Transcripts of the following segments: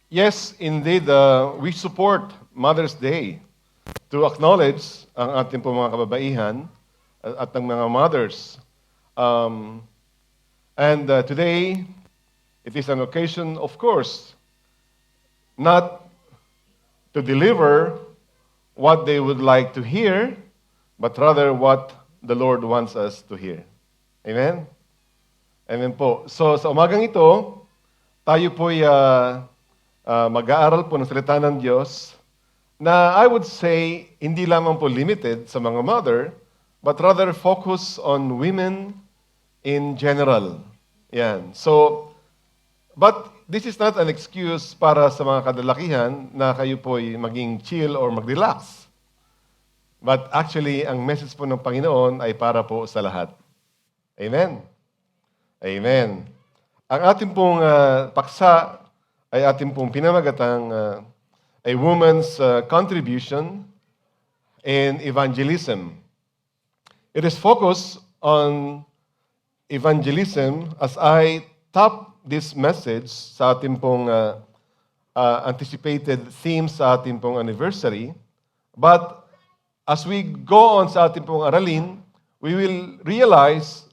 Yes, indeed, we support Mother's Day to acknowledge ang ating po mga kababaihan at ng mga mothers. Um, and today, it is an occasion, of course, not to deliver what they would like to hear, but rather what the Lord wants us to hear. Amen? Amen po. So sa umagang ito, tayo po'y mag-aaral po ng salita ng Diyos na I would say hindi lamang po limited sa mga mother, but rather focus on women in general. Yan. So, but this is not an excuse para sa mga kadalakihan na kayo po'y maging chill or mag-relax. But actually, ang message po ng Panginoon ay para po sa lahat. Amen? Amen. Ang ating pong paksa ay ating pong pinamagatang a woman's contribution in evangelism. It is focused on evangelism as I top this message sa ating pong anticipated theme sa ating pong anniversary. But as we go on sa ating pong aralin, we will realize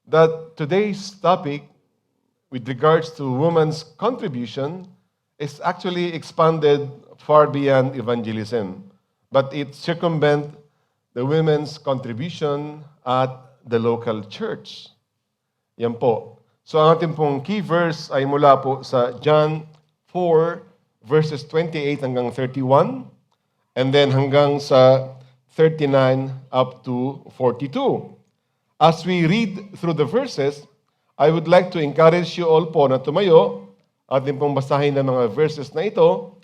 that today's topic with regards to women's contribution is actually expanded far beyond evangelism. But it circumvents the women's contribution at the local church. Yan po. So ang ating pong key verse ay mula po sa John 4 verses 28 hanggang 31 and then hanggang sa 39 up to 42. As we read through the verses, I would like to encourage you all po na tumayo at din pong basahin ng mga verses na ito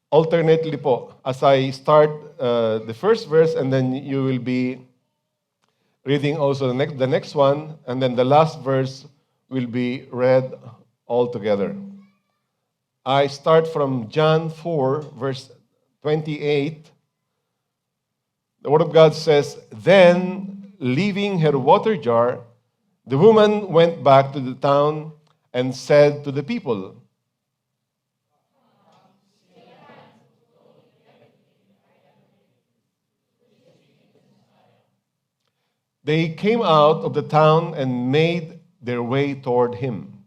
alternately po as I start the first verse and then you will be reading also the next one and then the last verse will be read all together. I start from John 4 verse 28. The Word of God says, "Then, leaving her water jar, the woman went back to the town and said to the people, 'They came out of the town and made their way toward him.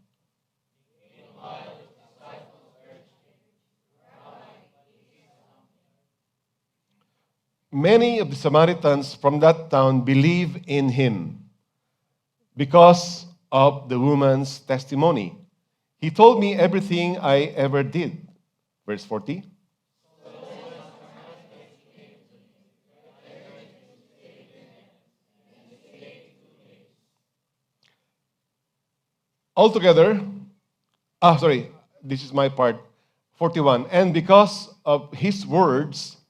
Many of the Samaritans from that town believed in him because of the woman's testimony. He told me everything I ever did.'" Verse 40. Altogether, this is my part, 41. "And because of his words,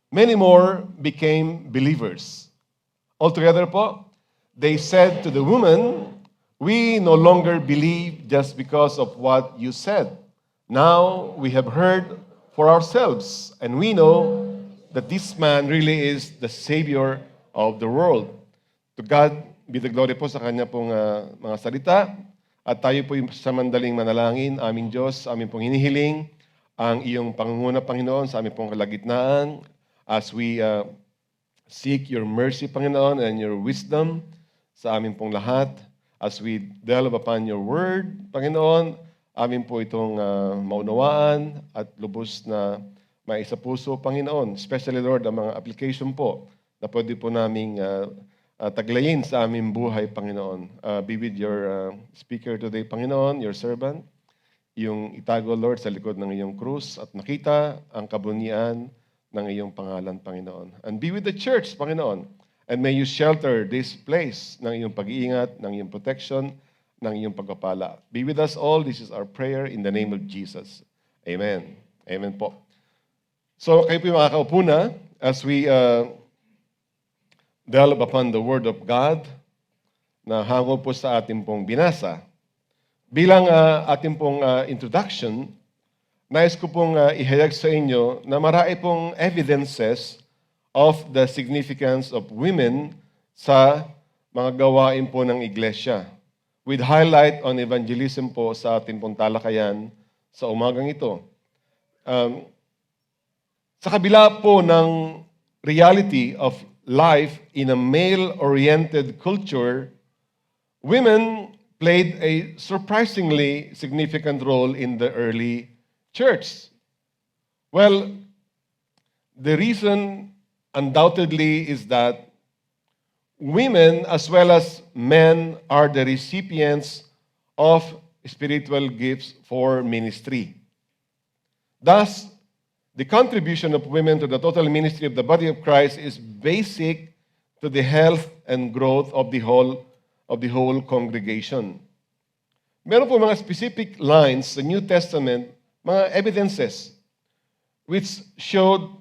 many more became believers. Altogether po, they said to the woman, 'We no longer believe just because of what you said. Now we have heard for ourselves, and we know that this man really is the Savior of the world.'" To God be the glory po sa kanya pong mga salita. At tayo po sa mandaling manalangin, aming Diyos, aming pong hinihiling ang iyong pangunguna, Panginoon, sa aming pong kalagitnaan as we seek your mercy, Panginoon, and your wisdom sa aming pong lahat. As we delve upon your word, Panginoon, amin po itong maunawaan at lubos na maisa puso, Panginoon. Especially, Lord, ang mga application po na pwede po naming taglayin sa aming buhay, Panginoon. Be with your speaker today, Panginoon, your servant. Yung itago, Lord, sa likod ng iyong krus at makita ang kabunian ng iyong pangalan, Panginoon. And be with the church, Panginoon. And may you shelter this place ng iyong pag-iingat, ng iyong protection, ng iyong pagpapala. Be with us all. This is our prayer in the name of Jesus. Amen. Amen po. So kayo po makakaupo na as we delve upon the Word of God na hango po sa ating pong binasa. Bilang ating pong introduction, nais ko pong ihayag sa inyo na marami pong evidences of the significance of women sa mga gawain po ng iglesia. With highlight on evangelism po sa ating pong talakayan sa umagang ito. Sa kabila po ng reality of life in a male-oriented culture, women played a surprisingly significant role in the early church. Well, the reason undoubtedly is that women as well as men are the recipients of spiritual gifts for ministry. Thus, the contribution of women to the total ministry of the body of Christ is basic to the health and growth of the whole congregation. Meron po mga specific lines sa New Testament, mga evidences, which showed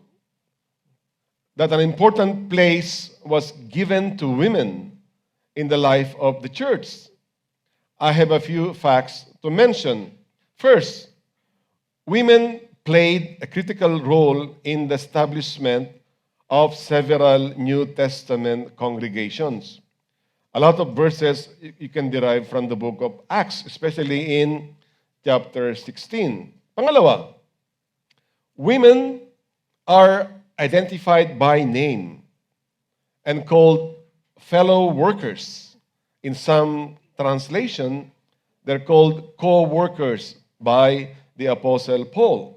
that an important place was given to women in the life of the church. I have a few facts to mention. First, women played a critical role in the establishment of several New Testament congregations. A lot of verses you can derive from the book of Acts, especially in chapter 16. Pangalawa, women are identified by name and called fellow workers. In some translation, they're called co-workers by the Apostle Paul.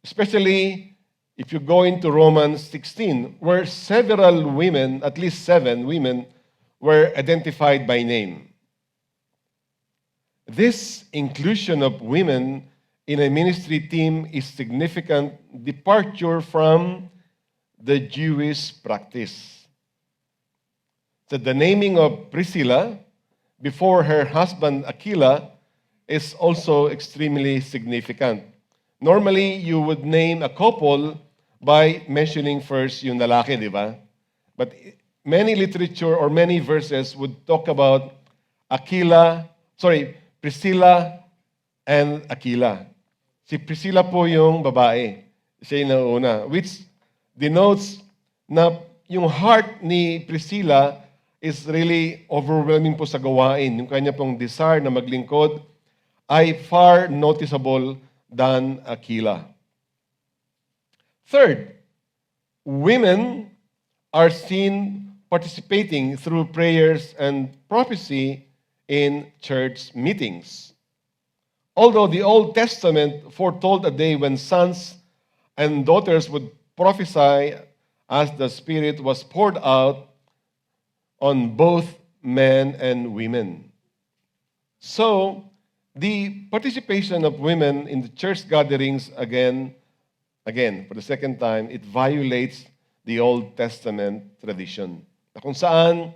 Especially if you go into Romans 16, where several women, at least 7 women, were identified by name. This inclusion of women in a ministry team is significant departure from the Jewish practice. So the naming of Priscilla before her husband Aquila is also extremely significant. Normally, you would name a couple by mentioning first yung lalaki, di ba? But many literature or many verses would talk about Priscilla and Aquila. Si Priscilla po yung babae. Siya yung nauna. Which denotes na yung heart ni Priscilla is really overwhelming po sa gawain. Yung kanya pong desire na maglingkod ay far noticeable than Aquila. Third, women are seen participating through prayers and prophecy in church meetings. Although the Old Testament foretold a day when sons and daughters would prophesy as the Spirit was poured out on both men and women. So, the participation of women in the church gatherings, again, for the second time, it violates the Old Testament tradition. Na kung saan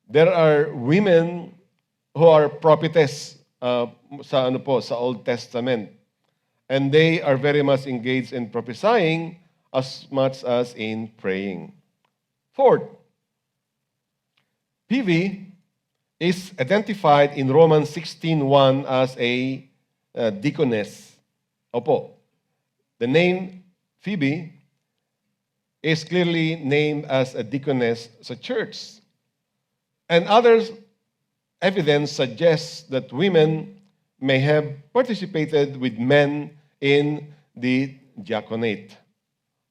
there are women who are prophetess sa Old Testament. And they are very much engaged in prophesying as much as in praying. Fourth, Phoebe is identified in Romans 16:1 as a deaconess. Opo. The name Phoebe is clearly named as a deaconess sa church. And other evidence suggests that women may have participated with men in the diaconate.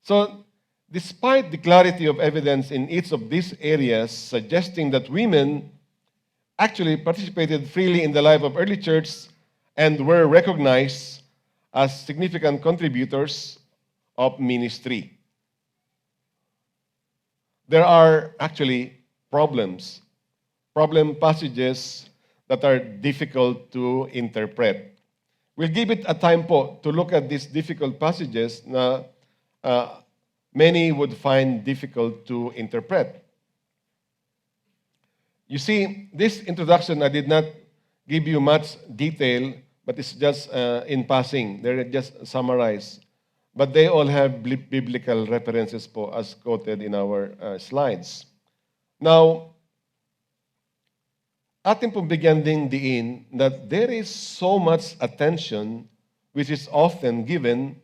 So, despite the clarity of evidence in each of these areas suggesting that women actually participated freely in the life of early church and were recognized as significant contributors of ministry, there are actually problem passages that are difficult to interpret. We'll give it a time po to look at these difficult passages na many would find difficult to interpret. You see, this introduction, I did not give you much detail, but it's just in passing. They're just summarized. But they all have biblical references po as quoted in our slides. Now, atin pong bigyan ding diin that there is so much attention which is often given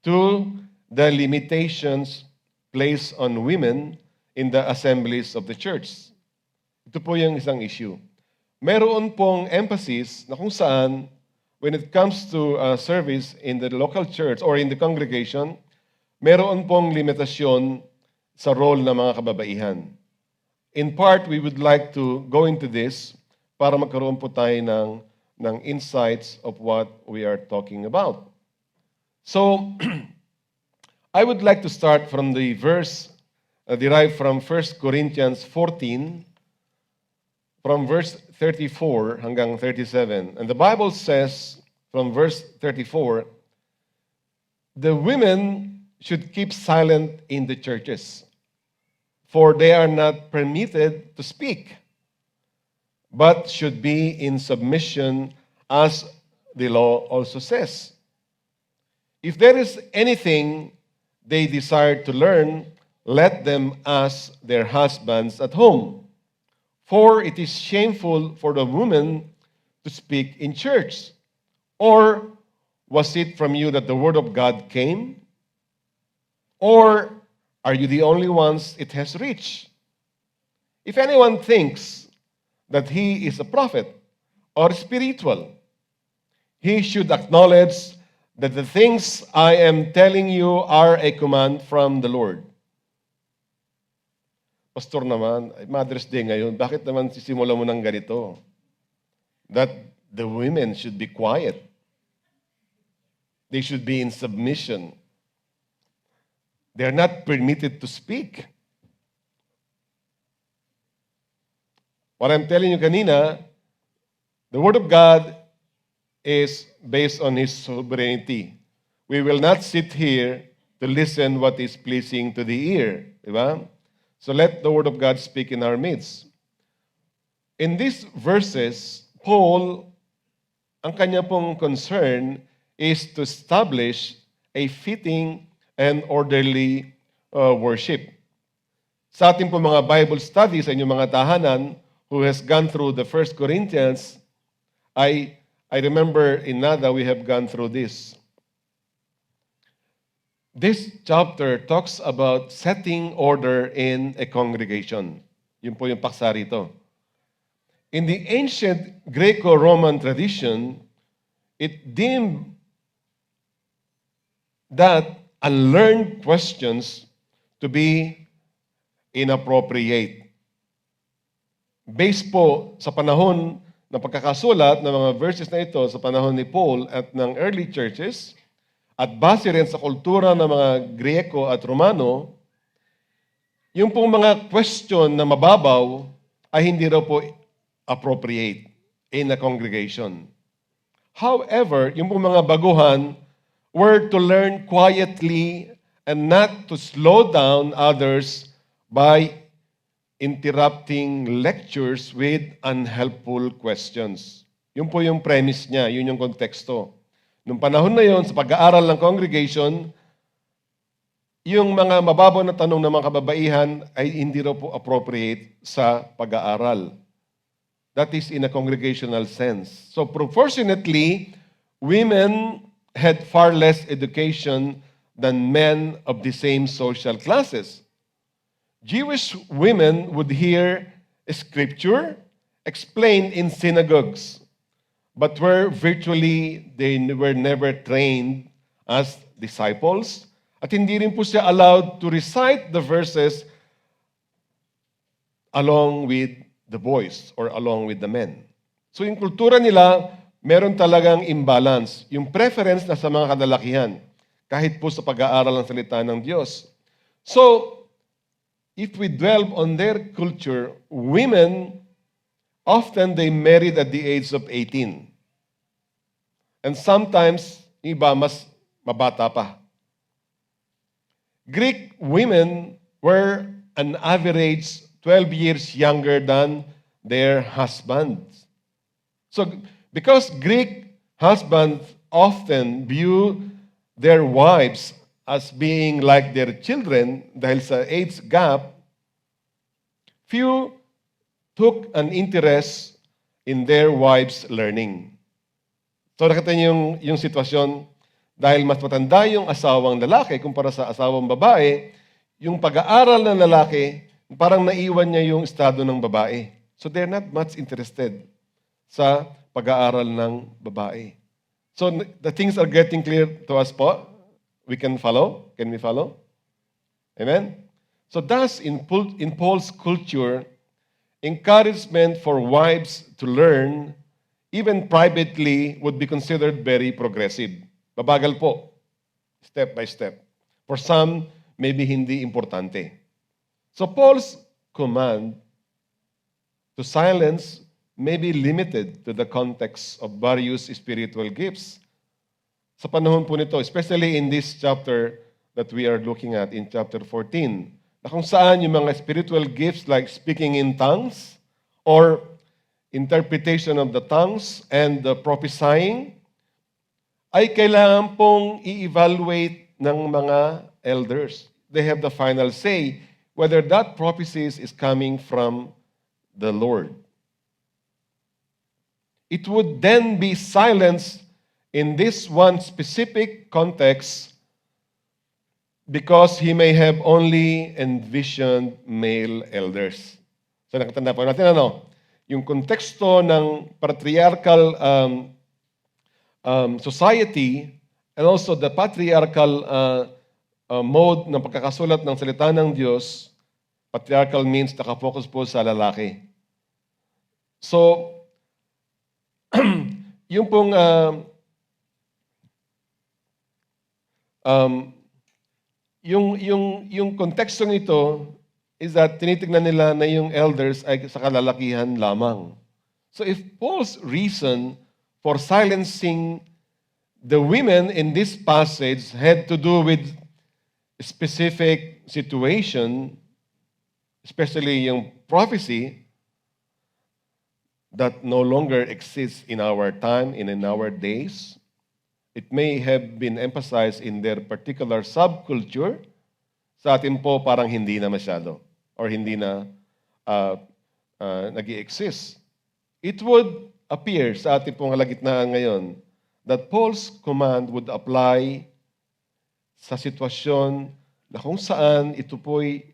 to the limitations placed on women in the assemblies of the church. Ito po yung isang issue. Meron pong emphasis na kung saan when it comes to service in the local church or in the congregation, meron pong limitasyon sa role ng mga kababaihan. In part, we would like to go into this para magkaroon po tayo ng insights of what we are talking about. So, I would like to start from the verse derived from 1 Corinthians 14, from verse 34 hanggang 37. And the Bible says, from verse 34, the women should keep silent in the churches, for they are not permitted to speak, but should be in submission, as the law also says. If there is anything they desire to learn, let them ask their husbands at home. For it is shameful for the woman to speak in church. Or was it from you that the word of God came? Or are you the only ones it has reached? If anyone thinks that he is a prophet or spiritual, he should acknowledge that the things I am telling you are a command from the Lord. Pastor naman, Mother's Day ngayon, bakit naman sisimula mo ng ganito? That the women should be quiet. They should be in submission. They are not permitted to speak. What I'm telling you kanina, the Word of God is based on His sovereignty. We will not sit here to listen what is pleasing to the ear. Diba? So let the Word of God speak in our midst. In these verses, Paul, ang kanya pong concern is to establish a fitting and orderly worship. Sa ating po mga Bible studies sa inyong mga tahanan who has gone through the 1 Corinthians, I remember in NADA we have gone through this. This chapter talks about setting order in a congregation. Yun po yung paksa rito. In the ancient Greco-Roman tradition, it deemed that unlearned questions to be inappropriate. Based po sa panahon ng pagkakasulat ng mga verses na ito sa panahon ni Paul at ng early churches, at base rin sa kultura ng mga Griyeko at Romano, yung pong mga question na mababaw ay hindi raw po appropriate in a congregation. However, yung pong mga baguhan were to learn quietly and not to slow down others by interrupting lectures with unhelpful questions. Yun po yung premise niya, yun yung konteksto. Nung panahon na yon, sa pag-aaral ng congregation, yung mga mababaw na tanong ng mga kababaihan ay hindi raw po appropriate sa pag-aaral. That is in a congregational sense. So proportionately, women had far less education than men of the same social classes. Jewish women would hear scripture explained in synagogues, but they were never trained as disciples. At hindi rin po siya allowed to recite the verses along with the boys or along with the men. So yung kultura nila, meron talagang imbalance. Yung preference na sa mga kadalakihan, kahit po sa pag-aaral ng salita ng Diyos. So, if we dwell on their culture, women, often they married at the age of 18. And sometimes, iba mas mabata pa. Greek women were an average 12 years younger than their husbands. So, because Greek husbands often view their wives as being like their children dahil sa age gap, few took an interest in their wives' learning. So nakita niyo yung sitwasyon, dahil mas matanda yung asawang lalaki kumpara sa asawang babae, yung pag-aaral ng lalaki, parang naiwan niya yung estado ng babae. So they're not much interested sa pag-aaral ng babae. So the things are getting clear to us po. We can follow. Can we follow? Amen? So thus, in Paul's culture, encouragement for wives to learn, even privately, would be considered very progressive. Babagal po. Step by step. For some, maybe hindi importante. So Paul's command to silence may be limited to the context of various spiritual gifts. Sa panahon po nito, especially in this chapter that we are looking at in chapter 14, na kung saan yung mga spiritual gifts like speaking in tongues or interpretation of the tongues and the prophesying ay kailangan pong i-evaluate ng mga elders. They have the final say whether that prophecy is coming from the Lord. It would then be silenced in this one specific context because he may have only envisioned male elders. So nakatanda po natin yung konteksto ng patriarchal society and also the patriarchal mode ng pagkakasulat ng salita ng Diyos. Patriarchal means nakafocus po sa lalaki. So, yung pong yung kontekstong ito is that tinitignan nila na yung elders ay sa kalalakihan lamang. So if Paul's reason for silencing the women in this passage had to do with specific situation, especially yung prophecy, that no longer exists in our time and in our days. It may have been emphasized in their particular subculture. Sa atin po parang hindi na masyado or hindi na nag-i-exist. It would appear sa ating pong kalagitnaan ngayon that Paul's command would apply sa sitwasyon na kung saan ito po'y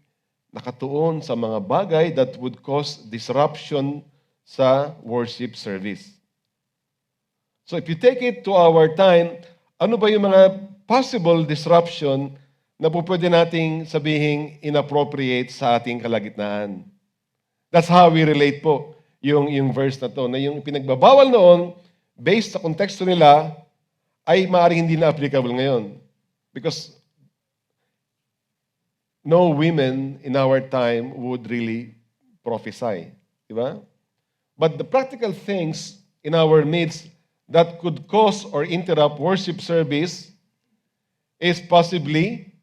nakatuon sa mga bagay that would cause disruption sa worship service. So if you take it to our time, ano ba yung mga possible disruption na po pwede nating sabihin inappropriate sa ating kalagitnaan? That's how we relate po yung verse na to, na yung pinagbabawal noon, based sa konteksto nila, ay maaaring hindi na applicable ngayon. Because no women in our time would really prophesy. Diba? But the practical things in our midst that could cause or interrupt worship service is possibly,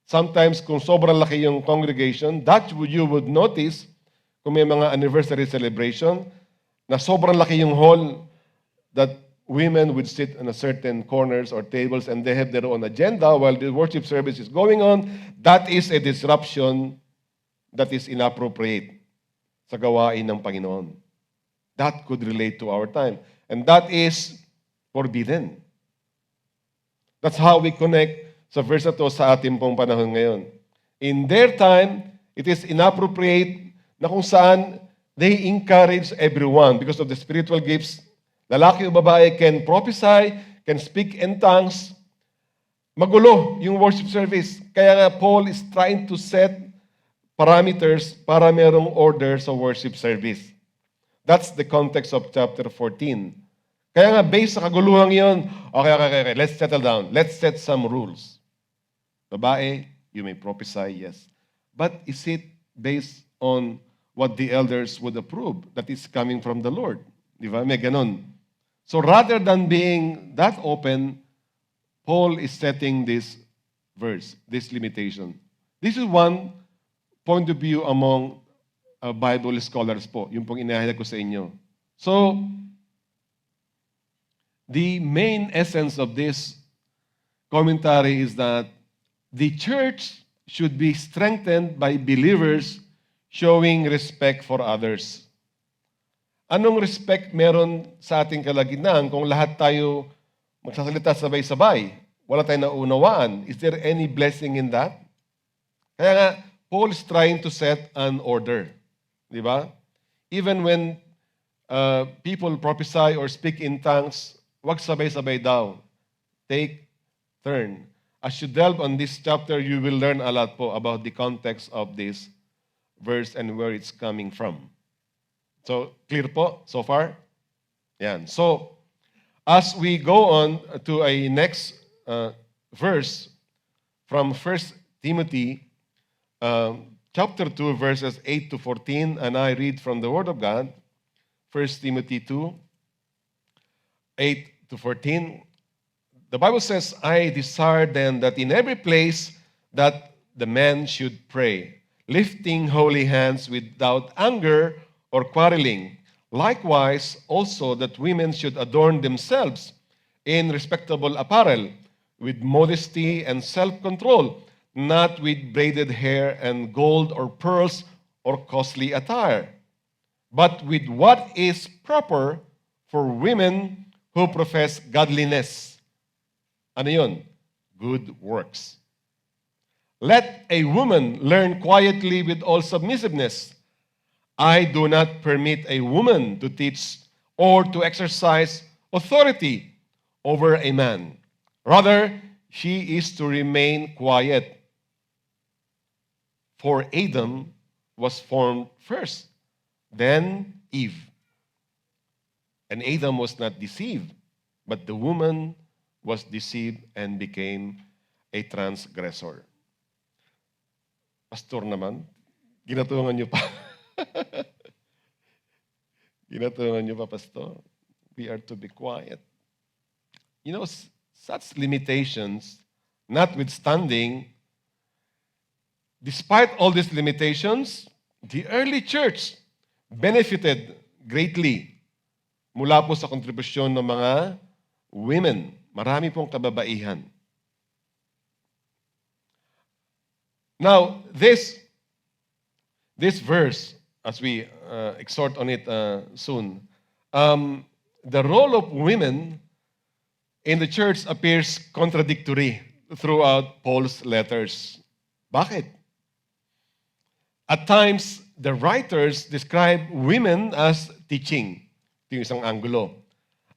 sometimes kung sobrang laki yung congregation, that you would notice kung may mga anniversary celebration, na sobrang laki yung hall, that women would sit on a certain corners or tables and they have their own agenda while the worship service is going on. That is a disruption that is inappropriate sa gawain ng Panginoon. That could relate to our time. And that is forbidden. That's how we connect sa verse na to sa ating pong panahon ngayon. In their time, it is inappropriate na kung saan they encourage everyone because of the spiritual gifts. Lalaki o babae can prophesy, can speak in tongues. Magulo yung worship service. Kaya nga Paul is trying to set parameters para merong order sa worship service. That's the context of chapter 14. Kaya nga, based sa kaguluhan yun, okay, let's settle down. Let's set some rules. Babae, you may prophesy, yes. But is it based on what the elders would approve that is coming from the Lord? Di ba? May ganun. So rather than being that open, Paul is setting this verse, this limitation. This is one point of view among Bible scholars po, yung pong inahayag ko sa inyo. So, the main essence of this commentary is that the church should be strengthened by believers showing respect for others. Anong respect meron sa ating kalagitnaan kung lahat tayo magsasalita sabay-sabay? Wala tayong naunawaan. Is there any blessing in that? Kaya nga, Paul is trying to set an order. Di ba? Even when people prophesy or speak in tongues, Huwag sabay-sabay daw. Take turn. As you delve on this chapter, you will learn a lot po about the context of this verse and where it's coming from. So, clear po so far? Yan. So, as we go on to a next verse from 1 Timothy chapter 2, verses 8 to 14, and I read from the Word of God, 1 Timothy 2, 8 to 14. The Bible says, I desire then that in every place that the man should pray, lifting holy hands without anger or quarreling. Likewise, also that women should adorn themselves in respectable apparel, with modesty and self-control, not with braided hair and gold or pearls or costly attire, but with what is proper for women who profess godliness. Ano yun? Good works. Let a woman learn quietly with all submissiveness. I do not permit a woman to teach or to exercise authority over a man. Rather, she is to remain quiet. For Adam was formed first, then Eve. And Adam was not deceived, but the woman was deceived and became a transgressor. Pastor naman, ginatungan niyo pa. Ginatungan niyo pa, Pastor. We are to be quiet. You know, such limitations, notwithstanding, despite all these limitations, the early church benefited greatly mula po sa kontribusyon ng mga women. Marami pong kababaihan. Now, this verse, as we exhort on it soon, the role of women in the church appears contradictory throughout Paul's letters. Bakit? At times, the writers describe women as teaching. Ito yung isang anggulo.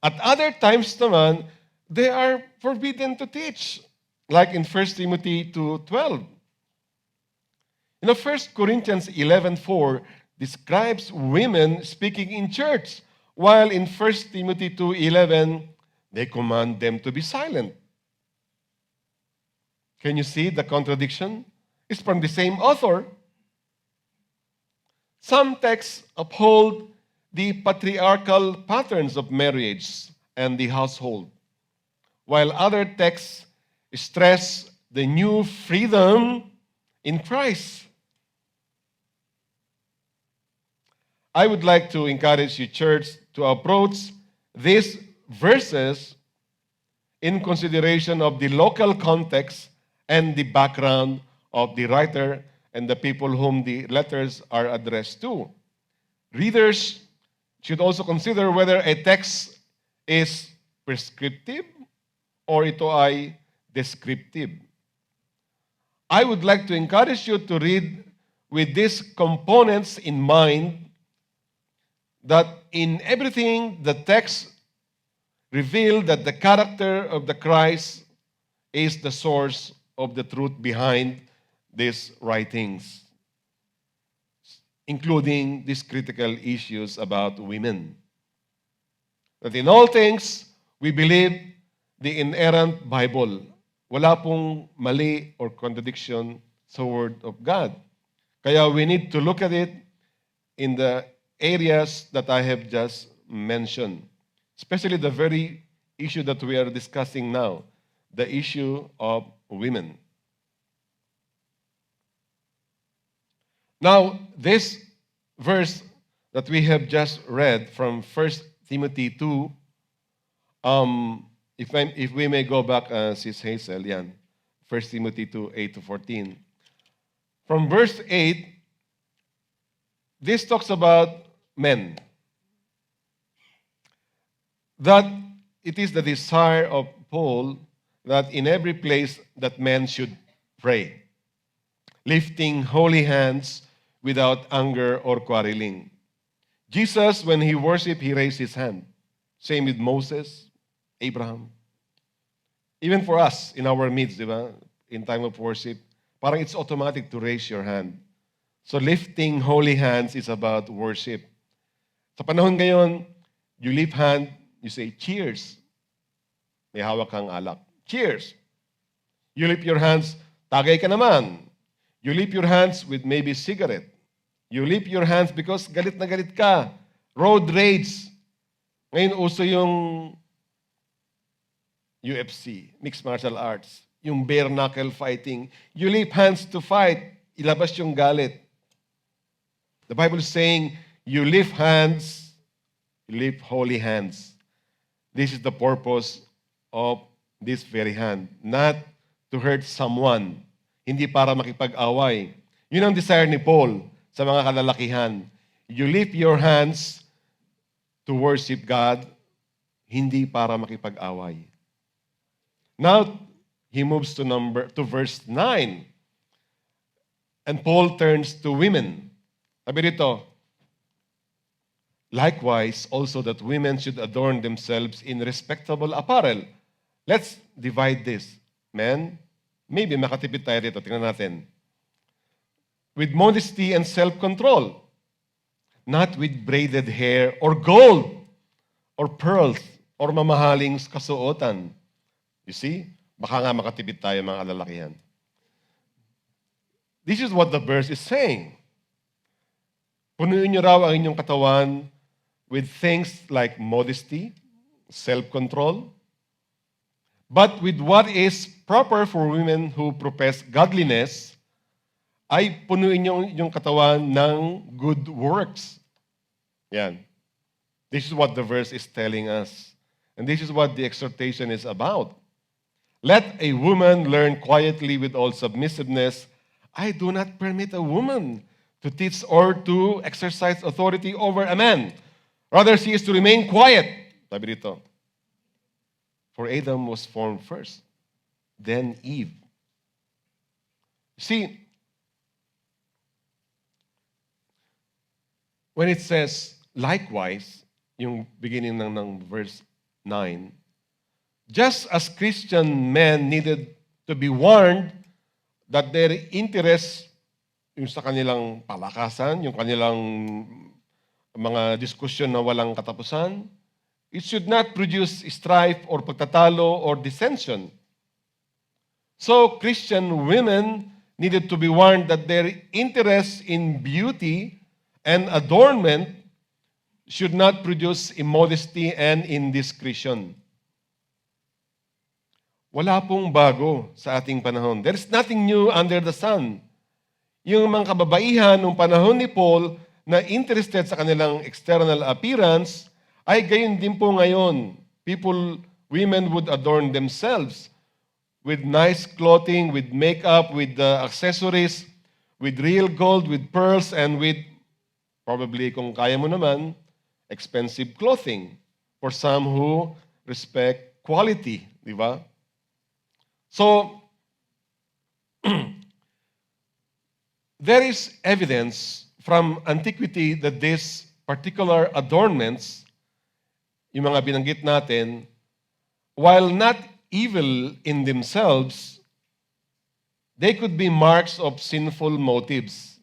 At other times naman, they are forbidden to teach. Like in 1 Timothy 2:12. You know, 1 Corinthians 11:4 describes women speaking in church, while in 1 Timothy 2:11, they command them to be silent. Can you see the contradiction? It's from the same author. Some texts uphold the patriarchal patterns of marriage and the household, while other texts stress the new freedom in Christ. I would like to encourage you, church, to approach these verses in consideration of the local context and the background of the writer and the people whom the letters are addressed to. Readers should also consider whether a text is prescriptive or ito ay descriptive. I would like to encourage you to read with these components in mind, that in everything the text revealed that the character of the Christ is the source of the truth behind these writings, including these critical issues about women. That in all things, we believe the inerrant Bible. Wala pong mali or contradiction sa Word of God. Kaya we need to look at it in the areas that I have just mentioned, especially the very issue that we are discussing now, the issue of women. Now, this verse that we have just read from 1 Timothy 2, if we may go back, Sis Hazel, yan, 1 Timothy 2, 8 to 14. From verse 8, this talks about men. That it is the desire of Paul that in every place that men should pray, lifting holy hands without anger or quarreling. Jesus, when he worshiped, he raised his hand. Same with Moses, Abraham. Even for us, in our midst, di ba? In time of worship, parang it's automatic to raise your hand. So lifting holy hands is about worship. Sa panahon ngayon, you lift hand, you say, cheers. May hawak kang alak. Cheers. You lift your hands, tagay ka naman. You lift your hands with maybe cigarette. You lift your hands because galit na galit ka. Road rage. Ngayon uso yung UFC, mixed martial arts. Yung bare knuckle fighting. You lift hands to fight. Ilabas yung galit. The Bible is saying, you lift hands, you lift holy hands. This is the purpose of this very hand. Not to hurt someone. Hindi para makipag-away. Yun ang desire ni Paul sa mga kalalakihan. You lift your hands to worship God, hindi para makipag-away. Now, he moves to verse 9. And Paul turns to women. Sabi dito, likewise, also that women should adorn themselves in respectable apparel. Let's divide this. Men, maybe makatipid tayo dito. Tingnan natin. With modesty and self-control. Not with braided hair or gold or pearls or mamahaling kasuotan. You see? Baka nga makatipid tayo mga kalalakihan. This is what the verse is saying. Punuin niyo raw ang inyong katawan with things like modesty, self-control, but with what is proper for women who profess godliness, ay punuin niyo yung katawan ng good works. Yan. This is what the verse is telling us. And this is what the exhortation is about. Let a woman learn quietly with all submissiveness. I do not permit a woman to teach or to exercise authority over a man. Rather, she is to remain quiet. Sabi dito. For Adam was formed first, then Eve. See, when it says, likewise, yung beginning ng verse 9, just as Christian men needed to be warned that their interests, yung sa kanilang palakasan, yung kanilang mga diskusyon na walang katapusan, it should not produce strife or pagtatalo or dissension. So, Christian women needed to be warned that their interest in beauty and adornment should not produce immodesty and indiscretion. Wala pong bago sa ating panahon. There is nothing new under the sun. Yung mga kababaihan nung panahon ni Paul na interested sa kanilang external appearance, ay gayon din po ngayon. Women would adorn themselves with nice clothing, with makeup, with accessories, with real gold, with pearls, and with, probably kung kaya mo naman, expensive clothing for some who respect quality, di ba? So, there is evidence from antiquity that these particular adornments, yung mga binanggit natin, while not evil in themselves, they could be marks of sinful motives.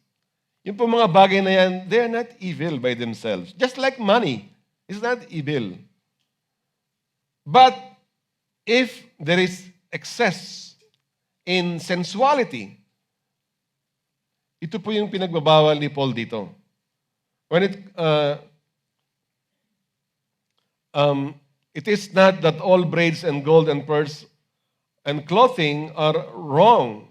Yung po mga bagay na yan, they are not evil by themselves. Just like money is not evil. But if there is excess in sensuality, ito po yung pinagbabawal ni Paul dito. When it is not that all braids and gold and pearls and clothing are wrong.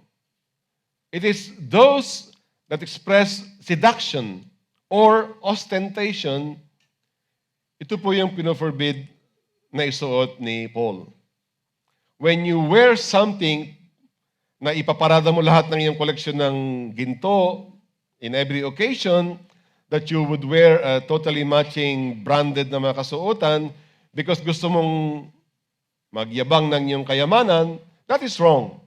It is those that express seduction or ostentation. Ito po yung pinoforbid na isuot ni Paul. When you wear something na ipaparada mo lahat ng iyong koleksyon ng ginto in every occasion, that you would wear a totally matching branded na mga kasuotan because gusto mong magyabang ng iyong kayamanan, that is wrong.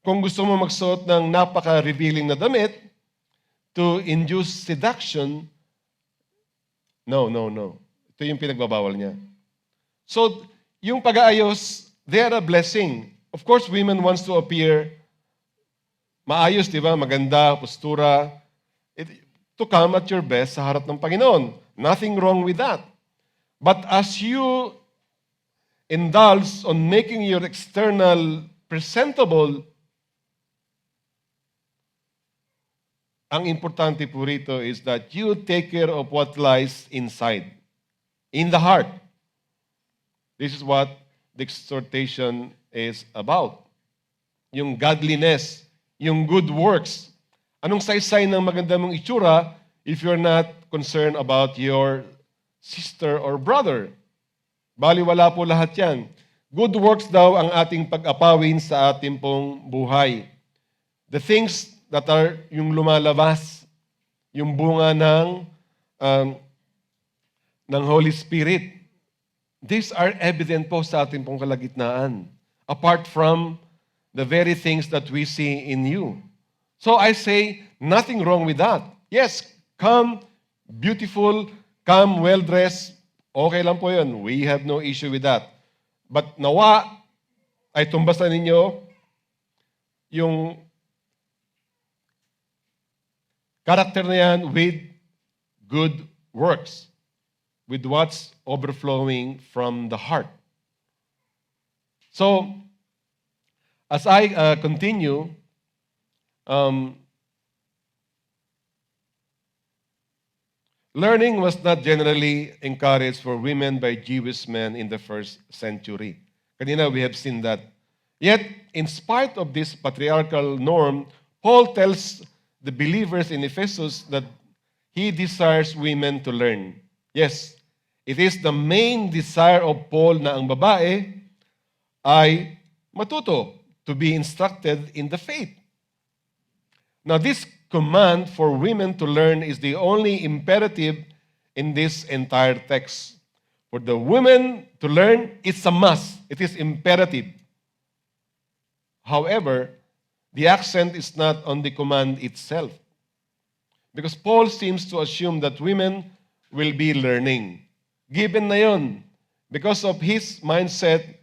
Kung gusto mo magsuot ng napaka-revealing na damit to induce seduction, no. Ito yung pinagbabawal niya. So, yung pag-aayos, they are a blessing. Of course, women wants to appear maayos, di ba? Maganda, postura. To come at your best sa harap ng Panginoon. Nothing wrong with that. But as you indulge on making your external presentable, ang importante po rito is that you take care of what lies inside, in the heart. This is what the exhortation is about. Yung godliness, yung good works. Anong saysay ng maganda mong itsura if you're not concerned about your sister or brother? Baliwala po lahat yan. Good works daw ang ating pag-apawin sa ating pong buhay. The things that are yung lumalabas, yung bunga ng Holy Spirit. These are evident po sa ating pong kalagitnaan. Apart from the very things that we see in you. So I say, nothing wrong with that. Yes, come beautiful, come well-dressed. Okay lang po yun. We have no issue with that. But nawa, ay tumbasan ninyo yung character na yan with good works. With what's overflowing from the heart. So, as I continue, learning was not generally encouraged for women by Jewish men in the first century. Kanina, we have seen that. Yet, in spite of this patriarchal norm, Paul tells the believers in Ephesus that he desires women to learn. Yes, it is the main desire of Paul na ang babae ay matuto, to be instructed in the faith. Now, this command for women to learn is the only imperative in this entire text. For the women to learn, it's a must. It is imperative. However, the accent is not on the command itself. Because Paul seems to assume that women will be learning. Given na yun, because of his mindset,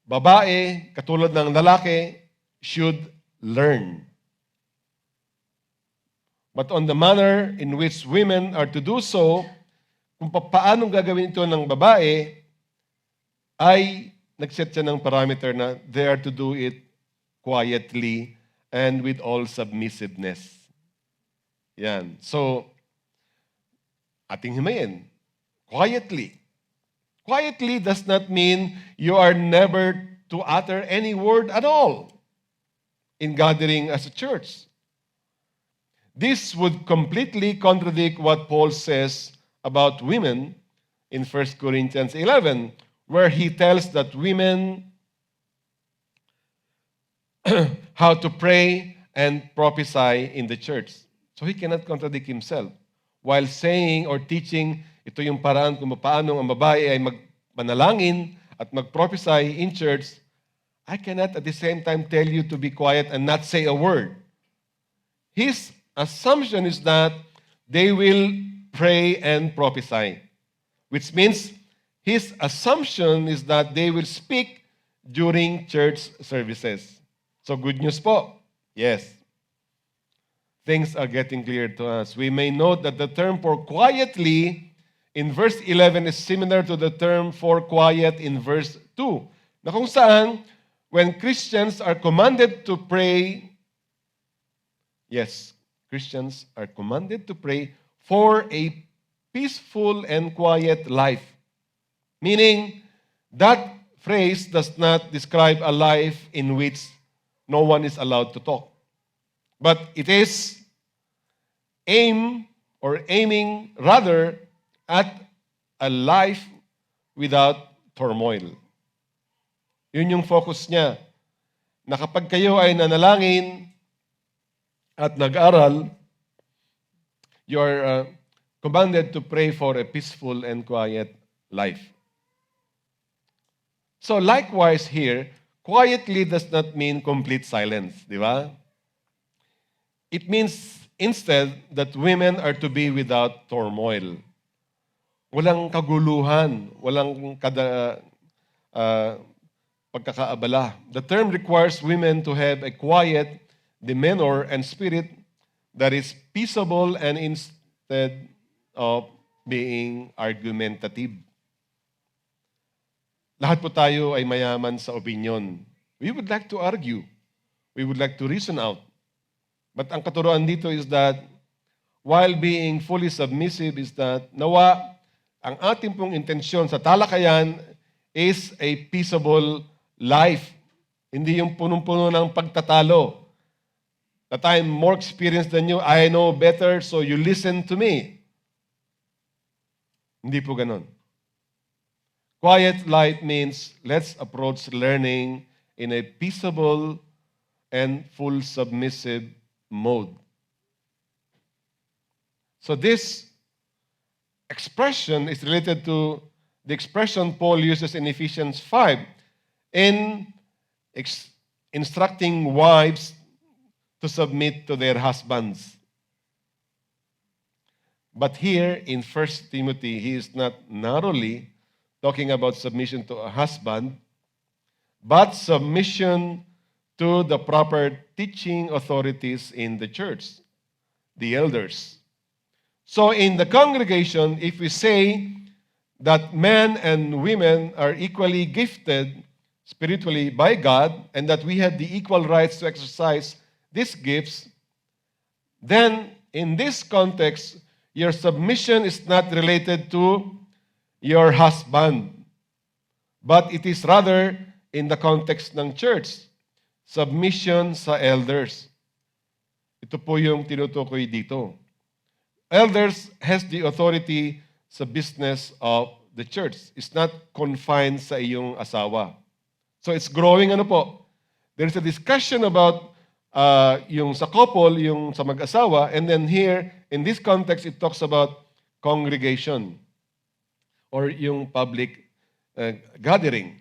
babae, katulad ng lalaki, should learn. But on the manner in which women are to do so, kung paano gagawin ito ng babae, ay nagset siya ng parameter na they are to do it quietly and with all submissiveness. Yan. So, ating himayin. Quietly. Quietly does not mean you are never to utter any word at all in gathering as a church. This would completely contradict what Paul says about women in 1 Corinthians 11, where he tells that women how to pray and prophesy in the church. So he cannot contradict himself. While saying or teaching, ito yung paraan kung paano ang babae ay magmanalangin at mag-prophesy in church, I cannot at the same time tell you to be quiet and not say a word. His assumption is that they will pray and prophesy, which means his assumption is that they will speak during church services. So good news po. Yes. Things are getting clear to us. We may note that the term for quietly in verse 11 is similar to the term for quiet in verse 2. Na kung saan, when Christians are commanded to pray, yes, Christians are commanded to pray for a peaceful and quiet life. Meaning, that phrase does not describe a life in which no one is allowed to talk. But it is aiming rather at a life without turmoil. Yun yung focus niya. Na kapag kayo ay nanalangin at nag-aral, you are commanded to pray for a peaceful and quiet life. So likewise here, quietly does not mean complete silence, di ba? It means instead that women are to be without turmoil. Walang kaguluhan, walang uh, pagkakaabala. The term requires women to have a quiet demeanor and spirit that is peaceable and instead of being argumentative. Lahat po tayo ay mayaman sa opinion. We would like to argue. We would like to reason out. But ang katuruan dito is that while being fully submissive is that nawa ang ating pong intensyon sa talakayan is a peaceable life. Hindi yung punong-puno ng pagtatalo. That I'm more experienced than you, I know better, so you listen to me. Hindi po ganun. Quiet life means let's approach learning in a peaceable and full submissive mode. So this expression is related to the expression Paul uses in Ephesians 5 in instructing wives to submit to their husbands. But here in 1 Timothy, he is not narrowly talking about submission to a husband, but submission to the proper teaching authorities in the church, the elders. So in the congregation, if we say that men and women are equally gifted spiritually by God and that we have the equal rights to exercise these gifts, then in this context, your submission is not related to your husband, but it is rather in the context ng church, submission sa elders. Ito po yung tinutukoy dito. Elders has the authority sa business of the church. It's not confined sa iyong asawa. So it's growing ano po. There's a discussion about yung sa couple, yung sa mag-asawa, and then here, in this context, it talks about congregation or yung public gathering.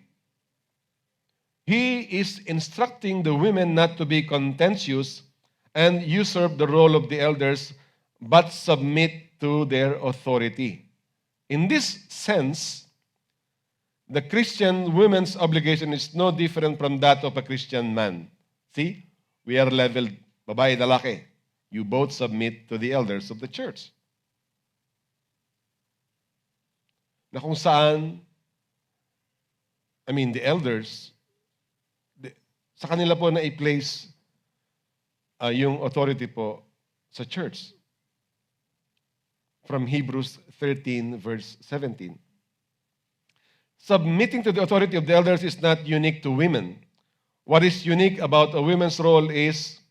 He is instructing the women not to be contentious and usurp the role of the elders, but submit to their authority. In this sense, the Christian woman's obligation is no different from that of a Christian man. See? We are leveled, babae, lalaki. You both submit to the elders of the church. Na kung saan, the elders, sa kanila po na i-place yung authority po sa church. From Hebrews 13, verse 17. Submitting to the authority of the elders is not unique to women. What is unique about a woman's role is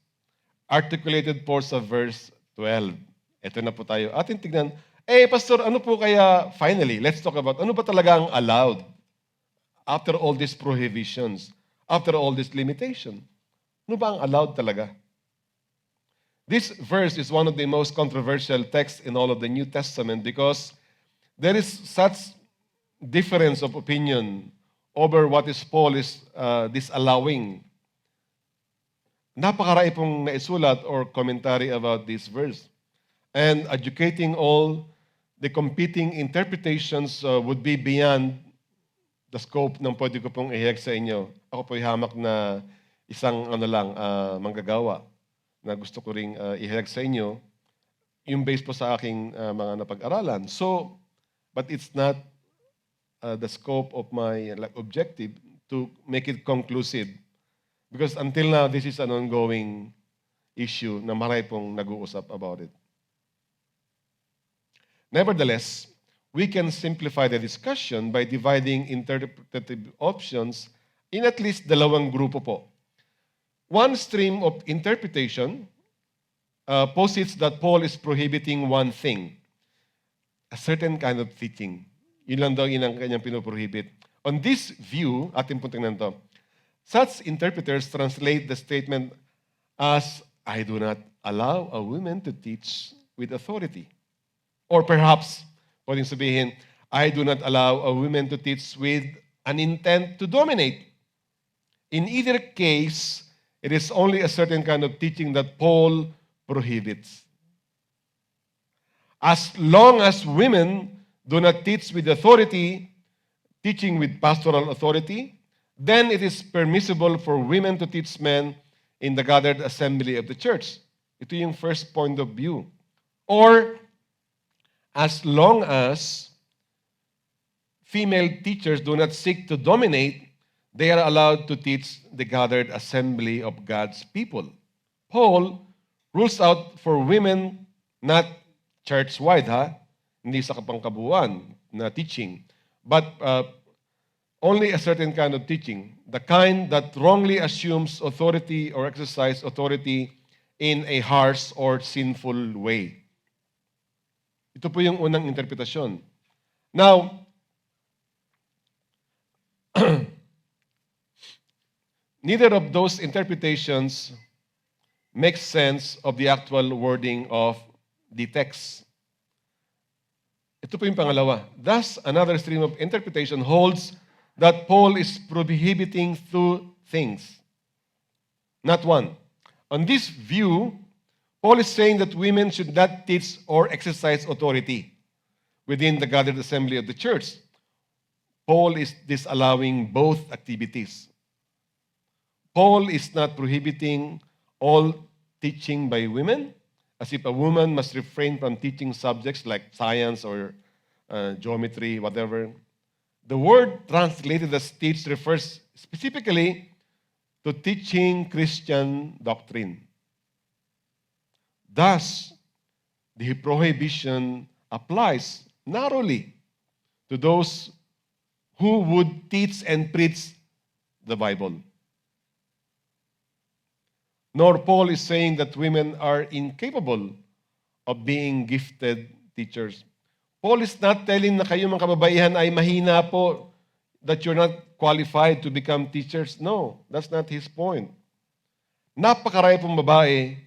articulated for sa verse 12. Ito na po tayo. Atin tignan, Pastor, ano po kaya, finally, let's talk about, ano ba talaga ang allowed after all these prohibitions, after all this limitation? Ano ba ang allowed talaga? This verse is one of the most controversial texts in all of the New Testament because there is such difference of opinion over what is Paul is disallowing. Napakarami pong naisulat or commentary about this verse. And educating all the competing interpretations would be beyond the scope ng pwede ko pong ihayag sa inyo. Ako po'y hamak na isang manggagawa na gusto ko ring ihayag sa inyo, yung based po sa aking mga napag-aralan. So, but it's not the scope of my objective to make it conclusive. Because until now, this is an ongoing issue na marami pong nag-uusap about it. Nevertheless, we can simplify the discussion by dividing interpretative options in at least dalawang grupo po. One stream of interpretation posits that Paul is prohibiting one thing, a certain kind of teaching. Yun lang daw ang kanyang pinoprohibit. On this view, ating pong tingnan to, such interpreters translate the statement as, I do not allow a woman to teach with authority. Or perhaps, pwedeng sabihin, I do not allow a woman to teach with an intent to dominate. In either case, it is only a certain kind of teaching that Paul prohibits. As long as women do not teach with authority, teaching with pastoral authority, then it is permissible for women to teach men in the gathered assembly of the church. Ito yung first point of view. Or, as long as female teachers do not seek to dominate, they are allowed to teach the gathered assembly of God's people. Paul rules out for women, not church-wide, hindi sa kapangkabuuan na teaching, but only a certain kind of teaching, the kind that wrongly assumes authority or exercise authority in a harsh or sinful way. Ito po yung unang interpretasyon. Now, neither of those interpretations makes sense of the actual wording of the text. Ito po yung pangalawa. Thus, another stream of interpretation holds that Paul is prohibiting two things, not one. On this view, Paul is saying that women should not teach or exercise authority within the gathered assembly of the church. Paul is disallowing both activities. Paul is not prohibiting all teaching by women, as if a woman must refrain from teaching subjects like science or geometry, whatever. The word translated as teach refers specifically to teaching Christian doctrine. Thus, the prohibition applies narrowly to those who would teach and preach the Bible. Nor Paul is saying that women are incapable of being gifted teachers. Paul is not telling na kayo mga kababaihan ay mahina po, that you're not qualified to become teachers. No, that's not his point. Napakarami pong babae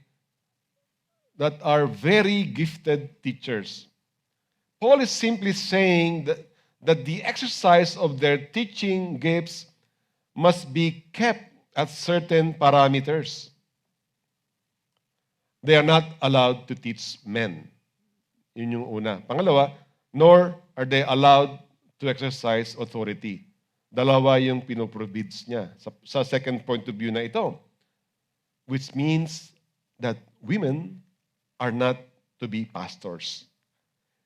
that are very gifted teachers. Paul is simply saying that the exercise of their teaching gifts must be kept at certain parameters. They are not allowed to teach men. Yun yung una. Pangalawa, nor are they allowed to exercise authority. Dalawa yung pinoprobids niya sa second point of view na ito. Which means that women are not to be pastors.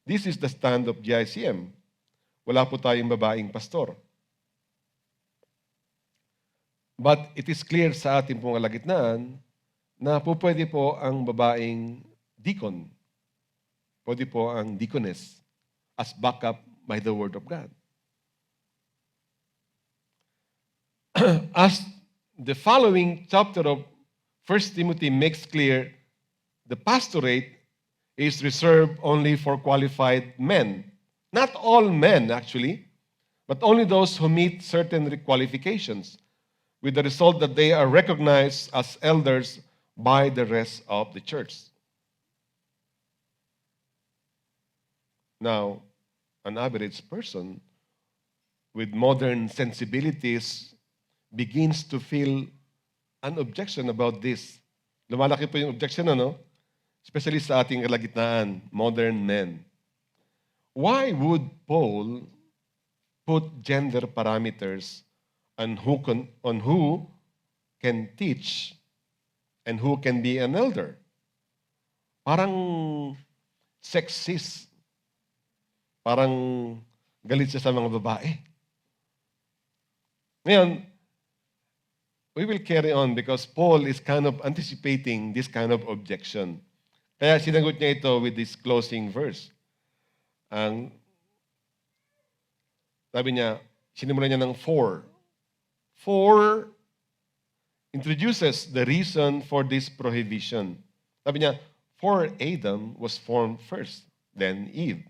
This is the stand of GICM. Wala po tayong babaeng pastor. But it is clear sa ating pong kalagitnaan na po pwede po ang babaeng deacon. Pwede po ang deaconess as backup by the Word of God. As the following chapter of 1 Timothy makes clear, the pastorate is reserved only for qualified men. Not all men, actually, but only those who meet certain qualifications, with the result that they are recognized as elders by the rest of the church. Now, an average person with modern sensibilities begins to feel an objection about this. Lumalaki po yung objection, ano? Especially sa ating kalagitnaan, modern men. Why would Paul put gender parameters on who can teach and who can be an elder? Parang sexist. Parang galit siya sa mga babae. Ngayon, we will carry on because Paul is kind of anticipating this kind of objection. Kaya sinagot niya ito with this closing verse. Ang sabi niya, sinimulan niya ng 4. 4 introduces the reason for this prohibition. Sabi niya, for Adam was formed first, then Eve.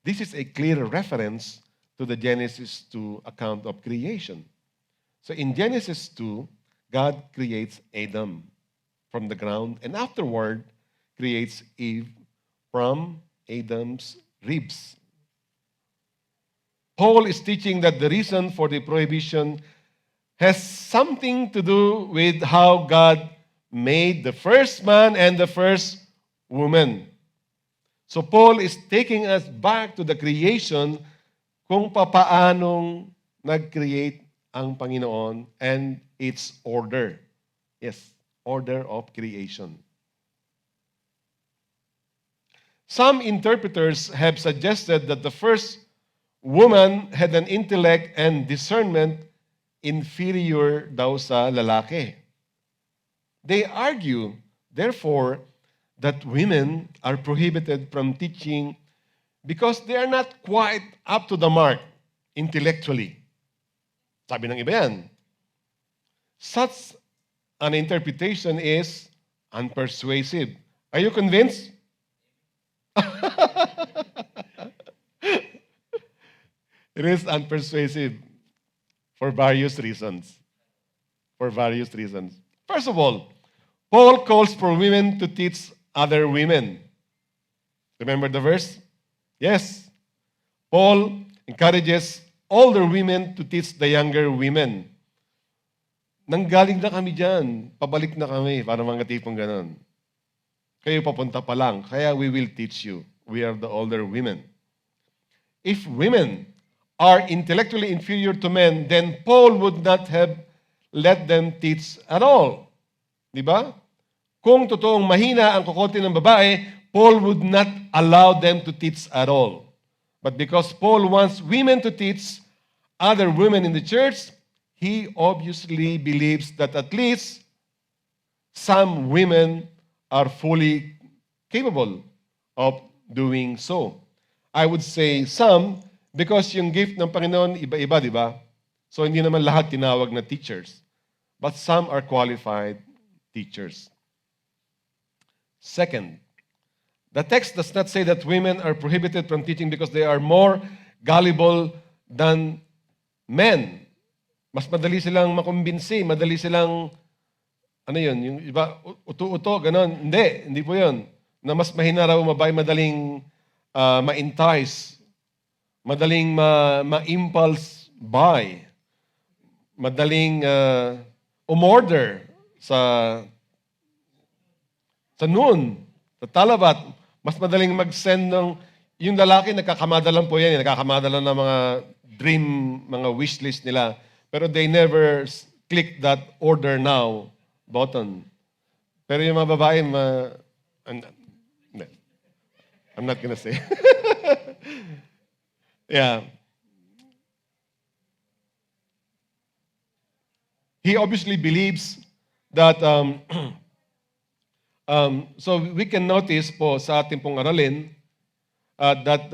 This is a clear reference to the Genesis 2 account of creation. So in Genesis 2, God creates Adam from the ground and afterward creates Eve from Adam's ribs. Paul is teaching that the reason for the prohibition has something to do with how God made the first man and the first woman. So Paul is taking us back to the creation kung papaanong nag-create ang Panginoon and its order. Yes, order of creation. Some interpreters have suggested that the first woman had an intellect and discernment inferior daw sa lalaki. They argue, therefore, that women are prohibited from teaching because they are not quite up to the mark intellectually. Sabi ng iba yan. Such an interpretation is unpersuasive. Are you convinced? It is unpersuasive for various reasons. First of all, Paul calls for women to teach other women. Remember the verse? Yes. Paul encourages older women to teach the younger women. Nanggaling na kami dyan. Pabalik na kami. Para mga tipong ganon. Kayo papunta pa lang. Kaya we will teach you. We are the older women. If women are intellectually inferior to men, then Paul would not have let them teach at all. Di ba? Kung totoong mahina ang kukote ng babae, Paul would not allow them to teach at all. But because Paul wants women to teach other women in the church, he obviously believes that at least some women are fully capable of doing so. I would say some, because yung gift ng Panginoon, iba-iba, di ba? So hindi naman lahat tinawag na teachers. But some are qualified teachers. Second, the text does not say that women are prohibited from teaching because they are more gullible than men. Mas madali silang makumbinsi, madali silang, ano yun, yung iba, uto-uto, ganon. Hindi po yun. Na mas mahina raw mabay, madaling ma-entice, madaling ma-impulse buy, madaling umorder sa noon, sa talabat, mas madaling mag-send ng, yung lalaki nagkakamada lang po yan, nagkakamada lang ng mga dream, mga wish list nila, pero they never click that order now button. Pero yung mga babae, I'm not gonna say. Yeah. He obviously believes that, so we can notice po sa ating pong aralin that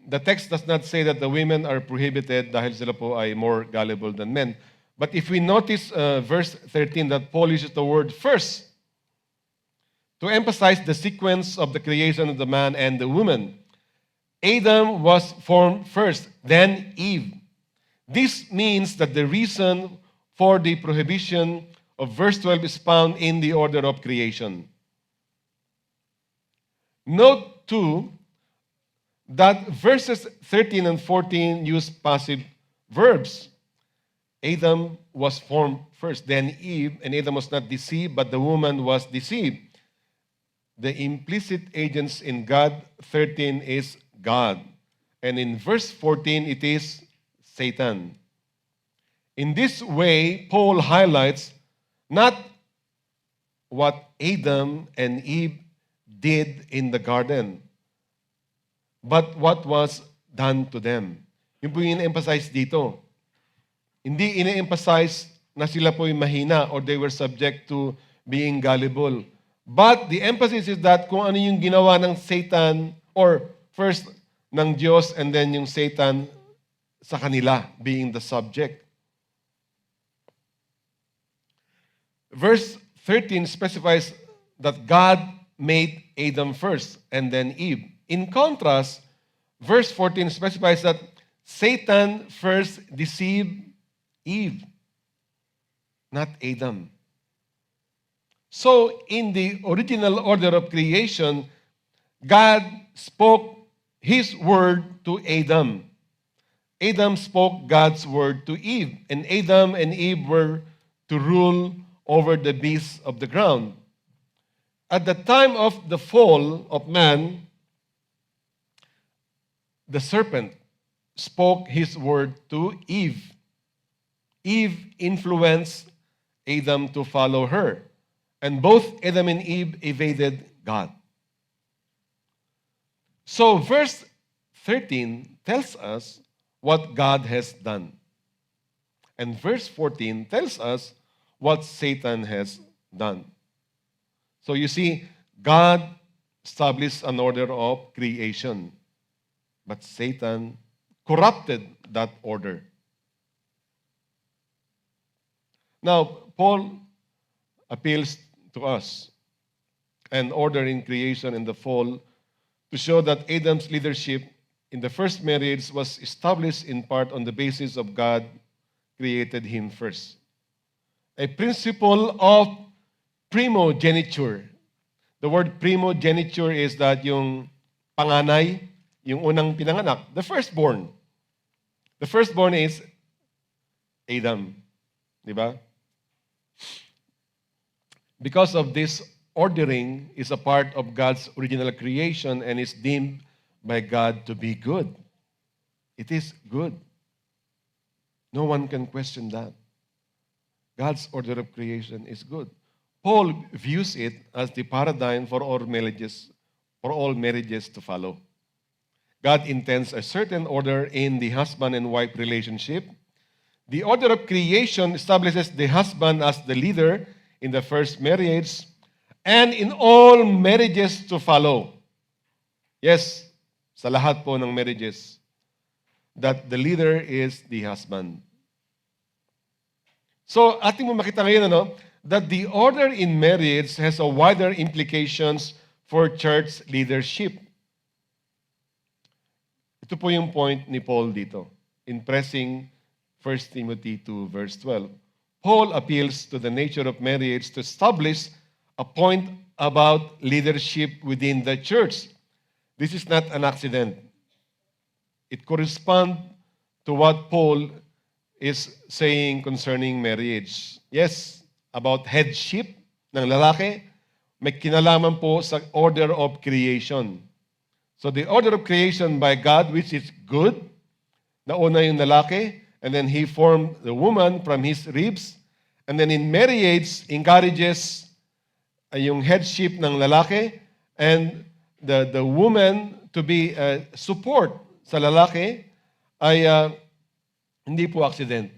the text does not say that the women are prohibited dahil sila po ay more gullible than men. But if we notice verse 13 that Paul uses the word first to emphasize the sequence of the creation of the man and the woman. Adam was formed first, then Eve. This means that the reason for the prohibition of verse 12 is found in the order of creation. Note too that verses 13 and 14 use passive verbs. Adam was formed first, then Eve, and Adam was not deceived, but the woman was deceived. The implicit agents in God 13 is God. And in verse 14, it is Satan. In this way, Paul highlights not what Adam and Eve did in the garden, but what was done to them. Yung po yung ina-emphasize dito. Hindi ina-emphasize na sila po yung mahina or they were subject to being gullible. But the emphasis is that kung ano yung ginawa ng Satan or first ng Diyos and then yung Satan sa kanila being the subject. Verse 13 specifies that God made Adam first and then Eve. In contrast, verse 14 specifies that Satan first deceived Eve, not Adam. So, in the original order of creation, God spoke His word to Adam. Adam spoke God's word to Eve, and Adam and Eve were to rule over the beasts of the ground. At the time of the fall of man, the serpent spoke his word to Eve. Eve influenced Adam to follow her. And both Adam and Eve evaded God. So verse 13 tells us what God has done. And verse 14 tells us what Satan has done. So you see, God established an order of creation. But Satan corrupted that order. Now, Paul appeals to us an order in creation and the fall to show that Adam's leadership in the first marriage was established in part on the basis of God created him first. A principle of primogeniture. The word primogeniture is that yung panganay, yung unang pinanganak, the firstborn. The firstborn is Adam. Di ba? Because of this ordering is a part of God's original creation and is deemed by God to be good. It is good. No one can question that. God's order of creation is good. Paul views it as the paradigm for all marriages to follow. God intends a certain order in the husband and wife relationship. The order of creation establishes the husband as the leader in the first marriage and in all marriages to follow. Yes, sa lahat po ng marriages, that the leader is the husband. So, ating mo makita ngayon, that the order in marriage has a wider implications for church leadership. Ito po yung point ni Paul dito in pressing 1 Timothy 2 verse 12. Paul appeals to the nature of marriage to establish a point about leadership within the church. This is not an accident. It corresponds to what Paul is saying concerning marriage. Yes, about headship ng lalaki, may kinalaman po sa order of creation. So the order of creation by God, which is good, nauna yung lalaki, and then He formed the woman from His ribs, and then in marriage, encourages yung headship ng lalaki, and the woman to be support sa lalaki, ay hindi po accident.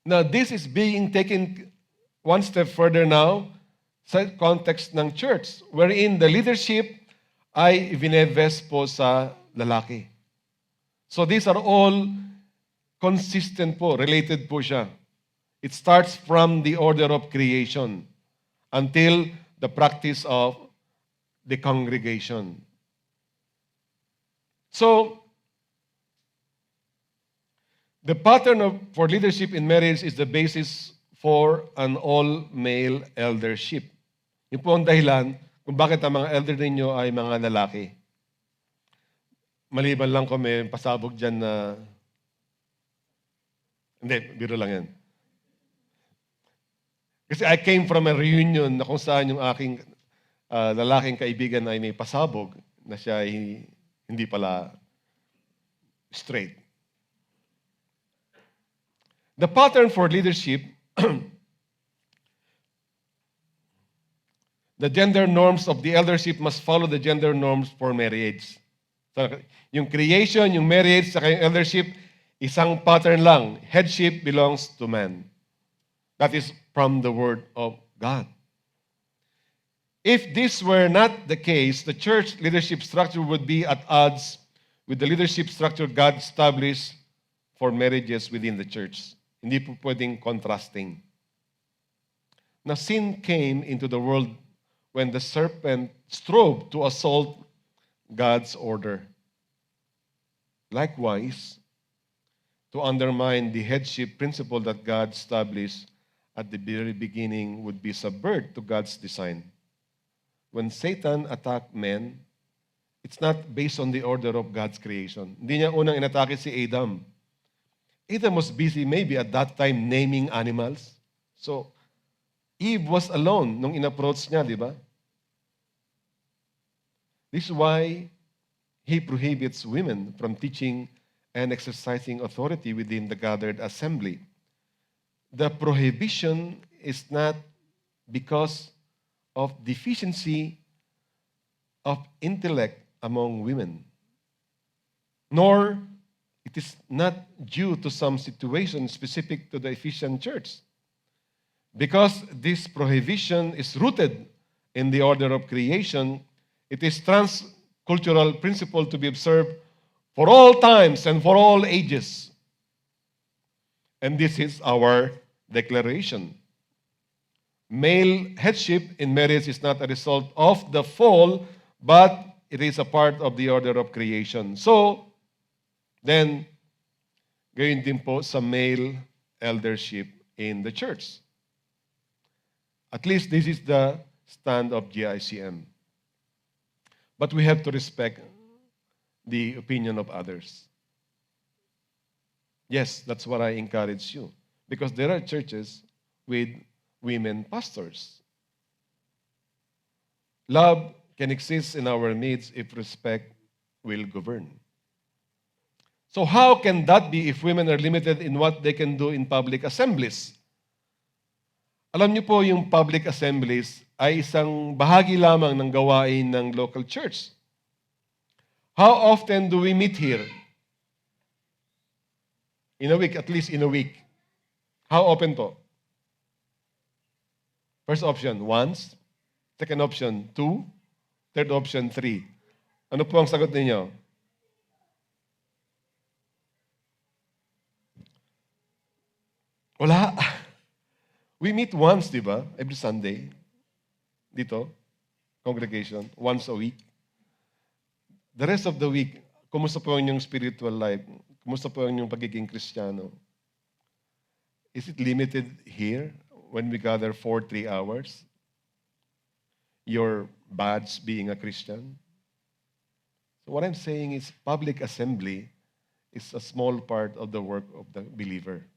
Now, this is being taken one step further now sa context ng church, wherein the leadership ay vinevest po sa lalaki. So these are all consistent po, related po siya. It starts from the order of creation until the practice of the congregation. So, the pattern for leadership in marriage is the basis for an all-male eldership. Yun po ang dahilan kung bakit ang mga elder ninyo ay mga lalaki. Maliban lang kung may pasabog dyan na... Hindi, biro lang yan. Kasi I came from a reunion na kung saan yung aking lalaking kaibigan ay may pasabog na siya ay hindi pala straight. The pattern for leadership, the gender norms of the eldership must follow the gender norms for marriage. So, yung creation, yung marriage, saka yung eldership, isang pattern lang. Headship belongs to man. That is from the Word of God. If this were not the case, the church leadership structure would be at odds with the leadership structure God established for marriages within the church. Hindi po pwedeng contrasting. Now, sin came into the world when the serpent strove to assault God's order. Likewise, to undermine the headship principle that God established at the very beginning would be subvert to God's design. When Satan attacked men, it's not based on the order of God's creation. Hindi niya unang inatake si Adam. Adam was busy maybe at that time naming animals. So, Eve was alone nung in-approach niya, di ba? This is why he prohibits women from teaching and exercising authority within the gathered assembly. The prohibition is not because of deficiency of intellect among women, nor it is not due to some situation specific to the Ephesian church. Because this prohibition is rooted in the order of creation, it is transcultural principle to be observed for all times and for all ages. And this is our declaration. Male headship in marriage is not a result of the fall, but it is a part of the order of creation. So, then, gayon din po sa male eldership in the church. At least this is the stand of GICM. But we have to respect the opinion of others. Yes, that's what I encourage you. Because there are churches with women pastors. Love can exist in our midst if respect will govern. So how can that be if women are limited in what they can do in public assemblies? Alam niyo po, yung public assemblies ay isang bahagi lamang ng gawain ng local church. How often do we meet here? In a week, at least in a week. How often po? First option, once. Second option, 2. Third option, 3. Ano po ang sagot ninyo? Wala. We meet once, di ba? Every Sunday. Dito, congregation, once a week. The rest of the week, kumusta po ang inyong spiritual life? Kumusta po ang inyong pagiging Kristiyano? Is it limited here when we gather for 3 hours? Your badge being a Christian? So what I'm saying is public assembly is a small part of the work of the believer.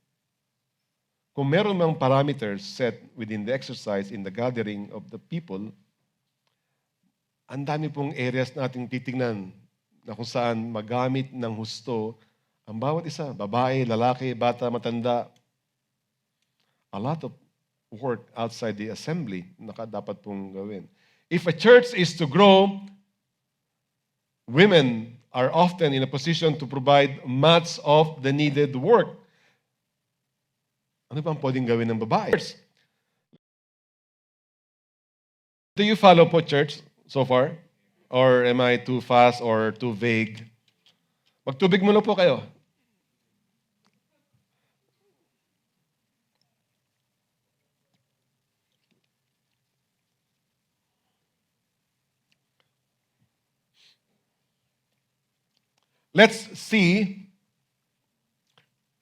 Kung meron mang parameters set within the exercise in the gathering of the people, ang dami pong areas nating titingnan na kung saan magamit ng husto ang bawat isa, babae, lalaki, bata, matanda. A lot of work outside the assembly na dapat pong gawin. If a church is to grow, women are often in a position to provide much of the needed work. Ano bang pwedeng gawin ng babae? Do you follow po, church, so far? Or am I too fast or too vague? Magtubig muna po kayo. Let's see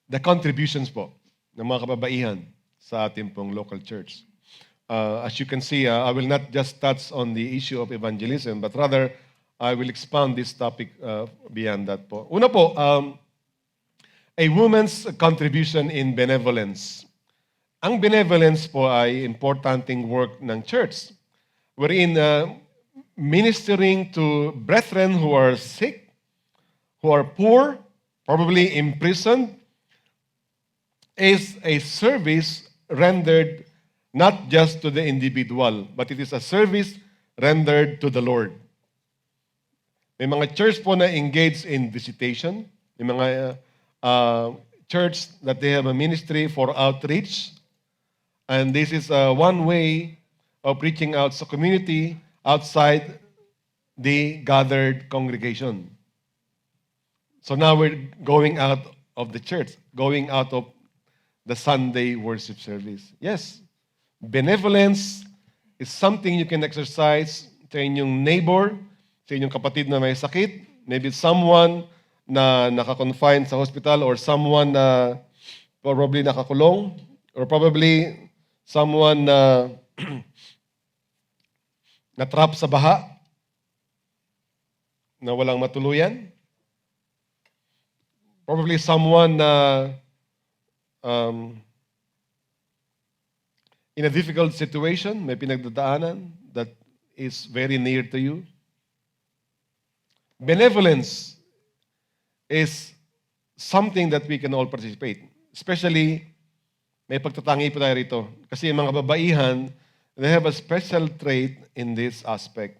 the contributions po ng mga kababaihan sa ating pong local church. As you can see, I will not just touch on the issue of evangelism, but rather I will expand this topic beyond that po. Una po, a woman's contribution in benevolence. Ang benevolence po ay importanteng work ng church, wherein ministering to brethren who are sick, who are poor, probably imprisoned, is a service rendered not just to the individual, but it is a service rendered to the Lord. May mga church po na engage in visitation. May mga church that they have a ministry for outreach. And this is one way of reaching out sa community outside the gathered congregation. So now we're going out of the church, going out of the Sunday worship service. Yes, benevolence is something you can exercise sa inyong neighbor, sa inyong kapatid na may sakit, maybe someone na naka-confine sa hospital or someone na probably nakakulong or probably someone na na-trap sa baha na walang matuluyan. Probably someone na in a difficult situation, may pinagdadaanan that is very near to you. Benevolence is something that we can all participate. Especially, may pagtatangi po tayo rito. Kasi yung mga kababaihan, they have a special trait in this aspect.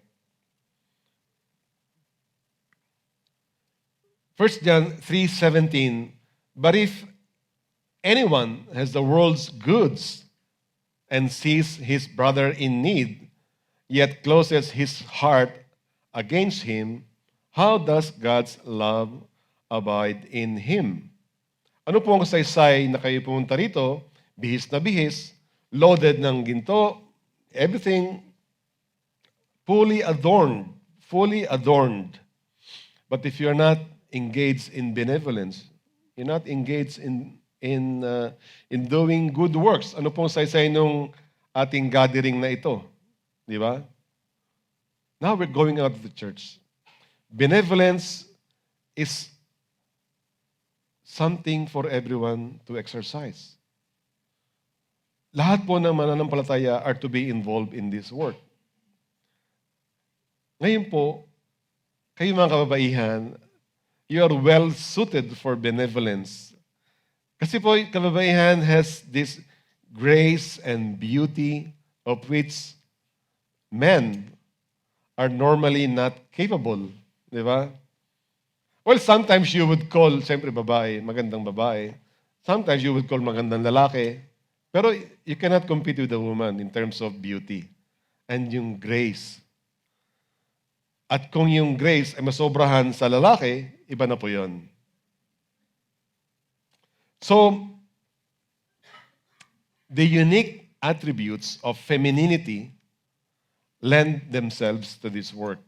1 John 3:17, but if anyone has the world's goods and sees his brother in need, yet closes his heart against him, how does God's love abide in him? Ano po ang saysay na kayo pumunta rito, bihis na bihis, loaded ng ginto, everything fully adorned. But if you're not engaged in benevolence, you're not engaged in doing good works. Ano pong saysay nung ating gathering na ito? Di ba? Now we're going out of the church. Benevolence is something for everyone to exercise. Lahat po ng mananampalataya are to be involved in this work. Ngayon po, kayo mga kababaihan, you are well suited for benevolence. Kasi po, kababaihan has this grace and beauty of which men are normally not capable. Di ba? Well, sometimes you would call, siyempre babae, magandang babae. Sometimes you would call magandang lalaki. Pero you cannot compete with a woman in terms of beauty and yung grace. At kung yung grace ay masobrahan sa lalaki, iba na po yun. So, the unique attributes of femininity lend themselves to this work.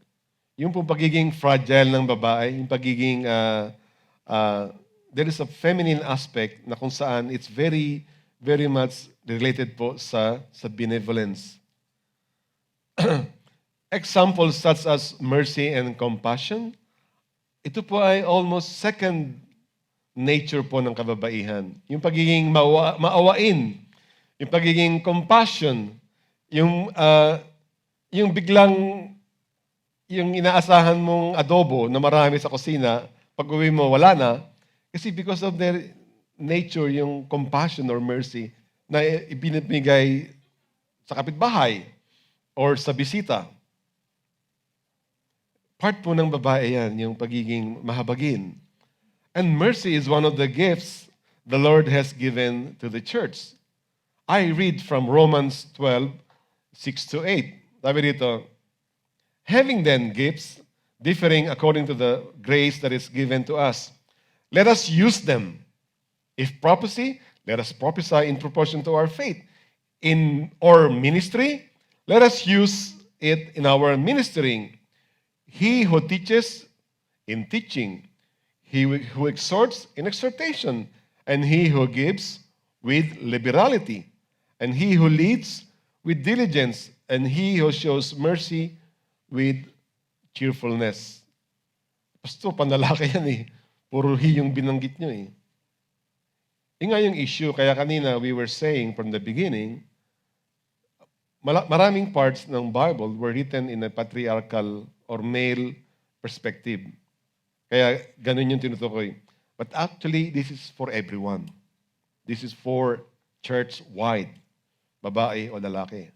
Yung pong pagiging fragile ng babae, yung pagiging, there is a feminine aspect na kung saan it's very, very much related po sa benevolence. Examples such as mercy and compassion, ito po ay almost second nature po ng kababaihan. Yung pagiging maawain, yung pagiging compassion, yung biglang yung inaasahan mong adobo na marami sa kusina, pag uwi mo, wala na. Kasi because of their nature, yung compassion or mercy na ibinibigay sa kapitbahay or sa bisita. Part po ng babae yan, yung pagiging mahabagin. And mercy is one of the gifts the Lord has given to the church. I read from Romans 12:6-8. Sabi dito, having then gifts differing according to the grace that is given to us, let us use them. If prophecy, let us prophesy in proportion to our faith. In our ministry, let us use it in our ministering. He who teaches, in teaching. He who exhorts, in exhortation. And he who gives, with liberality. And he who leads, with diligence. And he who shows mercy, with cheerfulness. Pastor, panlalaki yan eh. Puro he yung binanggit nyo eh. Yung nga yung issue, kaya kanina we were saying from the beginning, maraming parts ng Bible were written in a patriarchal or male perspective. Kaya ganun yung tinutukoy. But actually, this is for everyone. This is for church-wide. Babae o lalaki.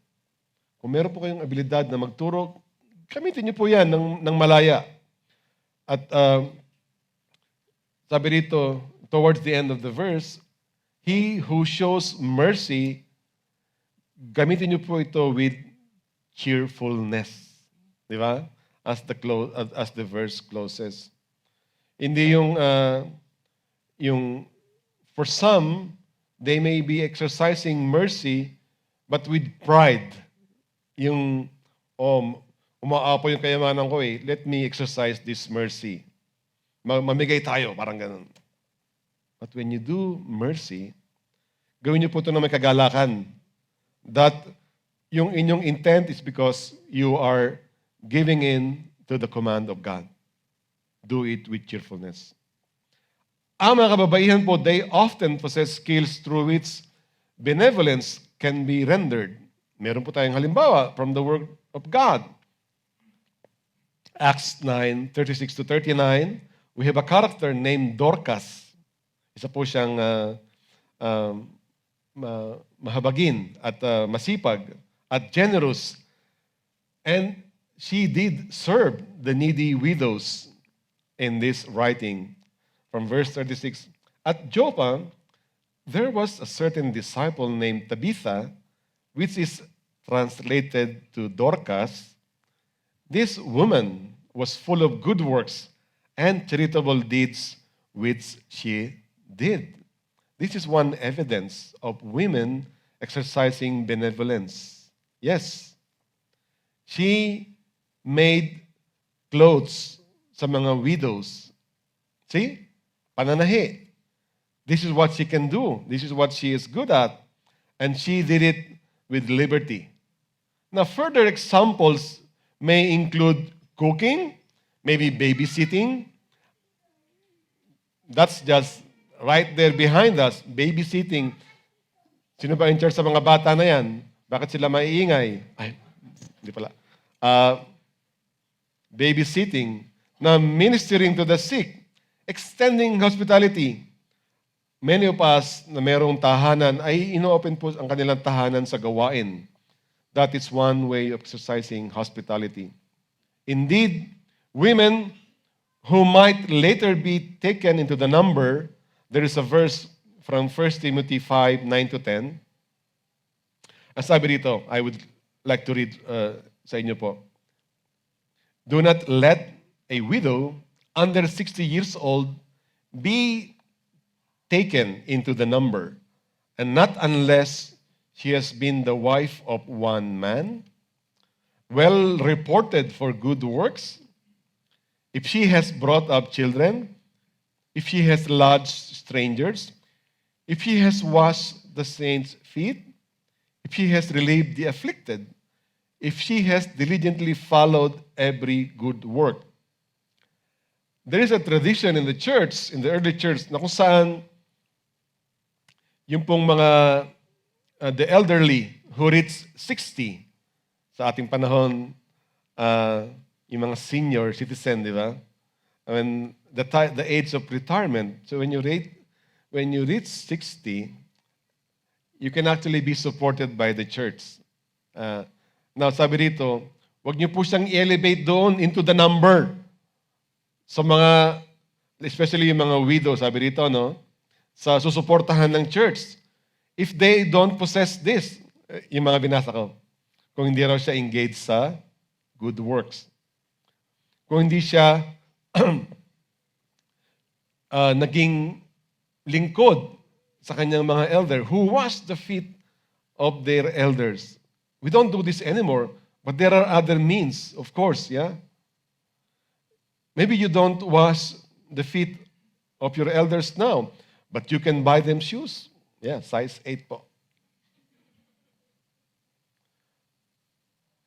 Kung meron po kayong abilidad na magturo, gamitin niyo po yan ng malaya. At sabi dito, towards the end of the verse, he who shows mercy, gamitin niyo po ito with cheerfulness. Di ba? As the verse closes. Hindi yung for some, they may be exercising mercy, but with pride. Yung, umaapo yung kayamanan ko eh, let me exercise this mercy. Mamigay tayo, parang ganun. But when you do mercy, gawin niyo po ito na may kagalakan. That yung inyong intent is because you are giving in to the command of God. Do it with cheerfulness. Ang mga kababaihan po, they often possess skills through which benevolence can be rendered. Meron po tayong halimbawa from the Word of God. Acts 9:36-39, we have a character named Dorcas. Isa po siyang mahabagin at masipag at generous. And she did serve the needy widows in this writing. From verse 36, at Joppa, there was a certain disciple named Tabitha, which is translated to Dorcas. This woman was full of good works and charitable deeds which she did. This is one evidence of women exercising benevolence. Yes, she made clothes sa mga widows. See? Pananahi. This is what she can do. This is what she is good at. And she did it with liberty. Now, further examples may include cooking, maybe babysitting. That's just right there behind us, babysitting. Sino ba in charge sa mga bata na yan? Bakit sila maiingay? Ay, hindi pala. Babysitting, na ministering to the sick, extending hospitality. Many of us na merong tahanan ay ino-open po ang kanilang tahanan sa gawain. That is one way of exercising hospitality. Indeed, women who might later be taken into the number, there is a verse from 1 Timothy 5, 9-10. Ang sabi dito, I would like to read sa inyo po. Do not let a widow under 60 years old be taken into the number, and not unless she has been the wife of one man, well reported for good works, if she has brought up children, if she has lodged strangers, if she has washed the saints' feet, if she has relieved the afflicted, if she has diligently followed every good work. There is a tradition in the church, in the early church, na kung saan yung pong mga the elderly who reach 60 sa ating panahon, yung mga senior citizen, di ba? I mean, the age of retirement. So when you reach 60, you can actually be supported by the church. Now, sabi rito, wag niyo po siyang i-elevate doon into the number. Sa mga, especially yung mga widows, sabi rito, no? Sa susuportahan ng church. If they don't possess this, yung mga binasa ko, kung hindi raw siya engaged sa good works. Kung hindi siya naging lingkod sa kanyang mga elder who wash the feet of their elders. We don't do this anymore, but there are other means, of course, yeah? Maybe you don't wash the feet of your elders now, but you can buy them shoes. Yeah, size 8 po.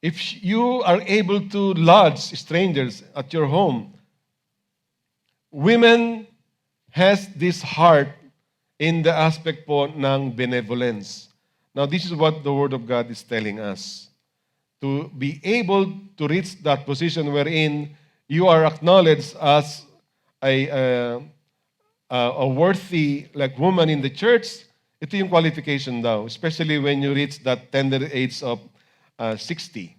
If you are able to lodge strangers at your home, women has this heart in the aspect po ng benevolence. Now, this is what the Word of God is telling us. To be able to reach that position wherein you are acknowledged as a worthy like woman in the church, ito yung qualification daw, especially when you reach that tender age of 60.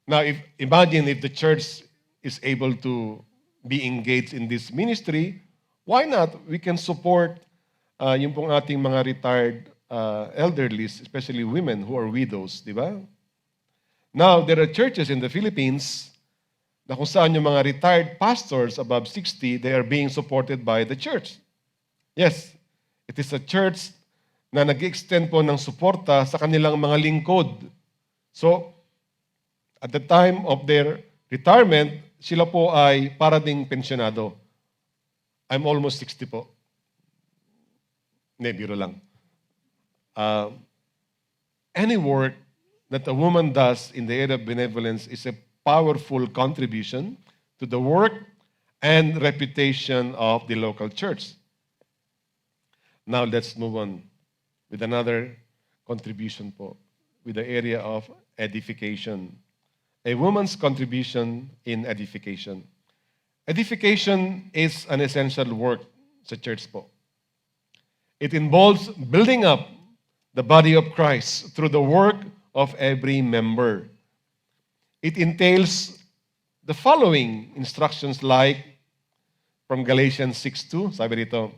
Now, imagine if the church is able to be engaged in this ministry, why not? We can support yung pong ating mga retired elderlies, especially women who are widows, di ba? Now, there are churches in the Philippines na kung saan yung mga retired pastors above 60, they are being supported by the church. Yes, it is a church na nag-extend po ng suporta sa kanilang mga lingkod. So, at the time of their retirement, sila po ay para ding pensionado. I'm almost 60 po. Hindi, biro lang. Any work that a woman does in the area of benevolence is a powerful contribution to the work and reputation of the local church. Now let's move on with another contribution po, with the area of edification. A woman's contribution in edification. Edification is an essential work sa church po. It involves building up the body of Christ through the work of every member. It entails the following instructions like from Galatians 6:2, sabi dito,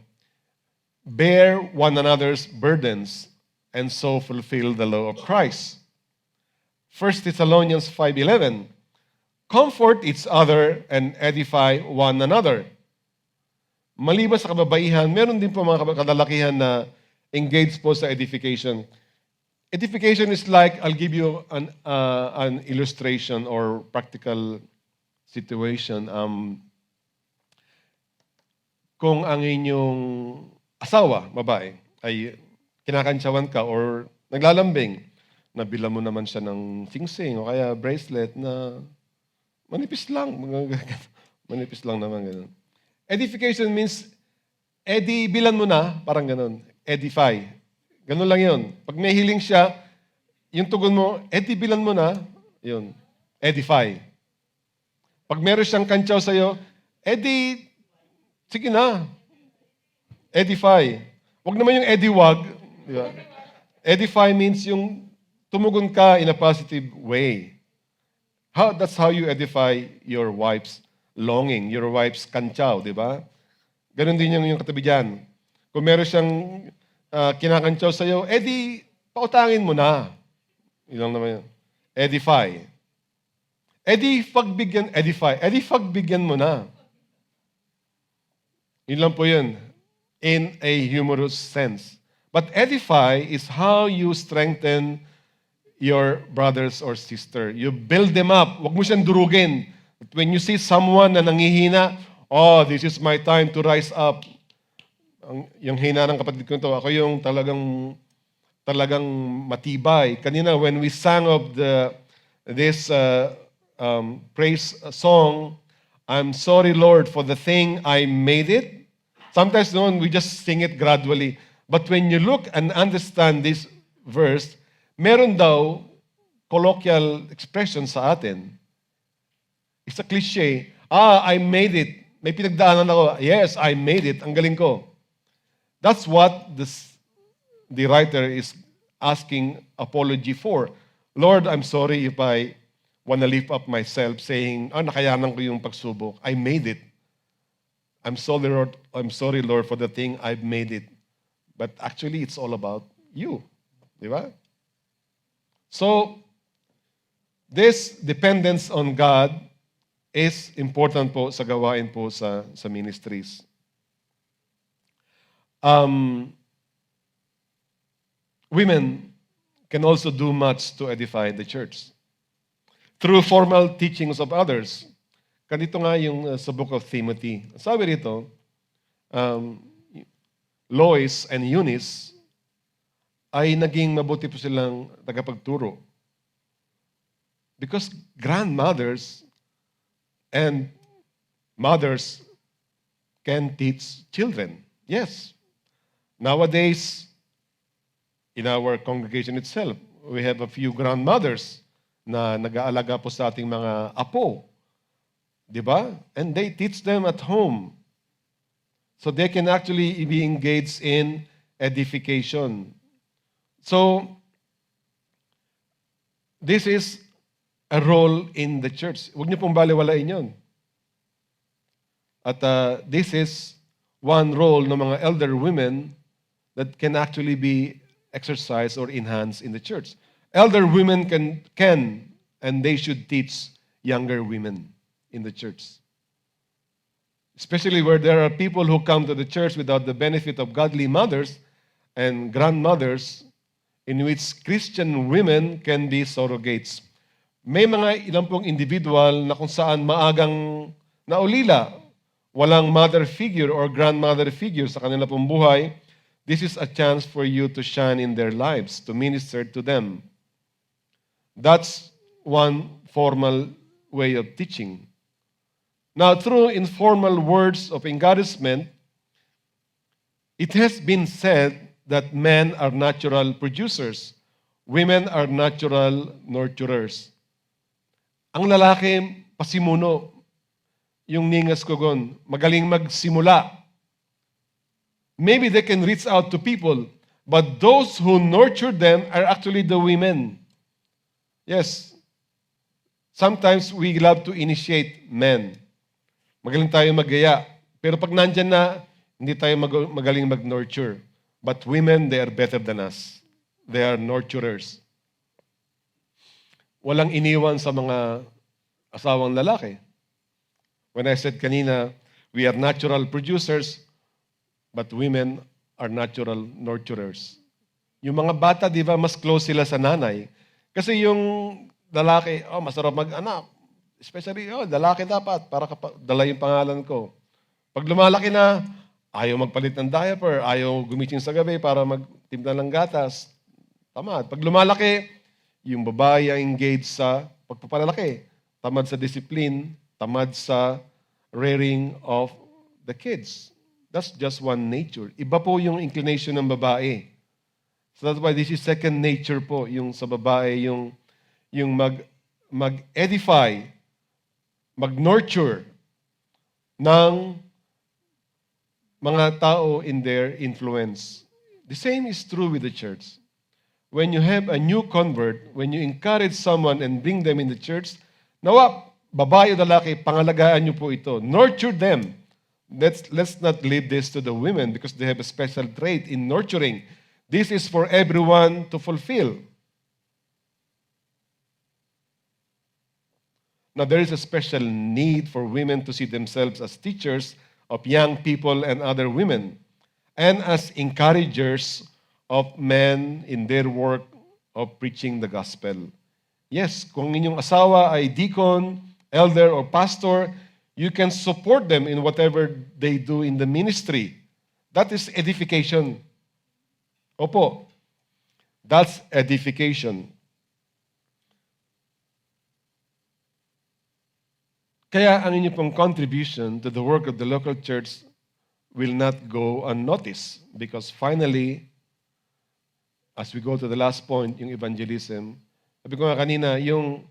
bear one another's burdens and so fulfill the law of Christ. 1 Thessalonians 5:11, comfort each other and edify one another. Maliban sa kababaihan, meron din po mga kadalakihan na engaged po sa edification. Edification is like, I'll give you an illustration or practical situation. Kung ang inyong asawa, babae, ay kinakantsawan ka or naglalambing, nabila mo naman siya ng singsing o kaya bracelet na manipis lang. Manipis lang naman, ganun. Edification means, bilan mo na, parang ganun. Edify. Ganun lang yun. Pag may healing siya, yung tugon mo, bilan mo na, yun. Edify. Pag meron siyang kantsaw sa'yo, sige na. Edify. Huwag naman yung ediwag. Di ba? Edify means yung tumugon ka in a positive way. That's how you edify your wife's longing, your wife's kantsaw, di ba? Ganon din yung katabi dyan. Kung meron siyang kinakantsaw sa'yo, pautangin mo na. Yun lang naman yun. Edify. Pagbigyan mo na. Yun lang po yun. In a humorous sense. But edify is how you strengthen your brothers or sister. You build them up. Huwag mo siyang durugin. When you see someone na nangihina, this is my time to rise up. Yung hina ng kapatid ko ito, ako yung talagang matibay. Kanina, when we sang of this praise song, I'm sorry, Lord, for the thing I made it. Sometimes we just sing it gradually. But when you look and understand this verse, meron daw colloquial expression sa atin. It's a cliche. I made it. May pinagdaanan ako. Yes, I made it. Ang galing ko. That's what the writer is asking apology for. Lord, I'm sorry if I want to lift up myself saying, nakayanan ko yung pagsubok. I made it. I'm sorry, Lord, for the thing I've made it. But actually, it's all about you. Di ba? So, this dependence on God is important po sa gawain po sa ministries. Women can also do much to edify the church. Through formal teachings of others. Ganito nga yung sa book of Timothy. Sabi rito, Lois and Eunice ay naging mabuti po silang tagapagturo. Because grandmothers and mothers can teach children. Yes. Nowadays, in our congregation itself, we have a few grandmothers na nag-aalaga po sa ating mga apo. Di ba? And they teach them at home. So they can actually be engaged in edification. So, this is a role in the church. Huwag niyo pong baliwalain yun. At this is one role ng mga elder women that can actually be exercised or enhanced in the church. Elder women can and they should teach younger women in the church. Especially where there are people who come to the church without the benefit of godly mothers and grandmothers in which Christian women can be surrogates. May mga ilang pong individual na kung saan maagang naulila, walang mother figure or grandmother figure sa kanila pong buhay. This is a chance for you to shine in their lives, to minister to them. That's one formal way of teaching. Now, through informal words of encouragement, it has been said that men are natural producers, women are natural nurturers. Ang lalaki, pasimuno. Yung ningas ko gon, magaling magsimula. Maybe they can reach out to people, but those who nurture them are actually the women. Yes, sometimes we love to initiate men. Magaling tayo maggaya. Pero pag nandyan na, hindi tayo magaling mag-nurture. But women, they are better than us. They are nurturers. Walang iniwan sa mga asawang lalaki. When I said kanina, we are natural producers, but women are natural nurturers. Yung mga bata, di ba, mas close sila sa nanay. Kasi yung lalaki, masarap mag-anak. Especially, lalaki dapat, para dala yung pangalan ko. Pag lumalaki na, ayaw magpalit ng diaper, ayaw gumising sa gabi para magtimpla ng gatas. Tamad. Pag lumalaki, yung babae ang engaged sa pagpapalalaki. Tamad sa discipline, tamad sa rearing of the kids. That's just one nature. Iba po yung inclination ng babae. So that's why this is second nature po, yung sa babae, yung mag-edify, mag-nurture ng mga tao in their influence. The same is true with the church. When you have a new convert, when you encourage someone and bring them in the church, nawa, babae o lalaki, pangalagaan niyo po ito. Nurture them. Let's not leave this to the women because they have a special trait in nurturing. This is for everyone to fulfill. Now, there is a special need for women to see themselves as teachers of young people and other women, and as encouragers of men in their work of preaching the gospel. Yes, kung inyong asawa ay deacon, elder, or pastor, you can support them in whatever they do in the ministry. That is edification. Opo, that's edification. Kaya ang inyong pong contribution to the work of the local church will not go unnoticed because finally, as we go to the last point, yung evangelism, sabi ko nga kanina, yung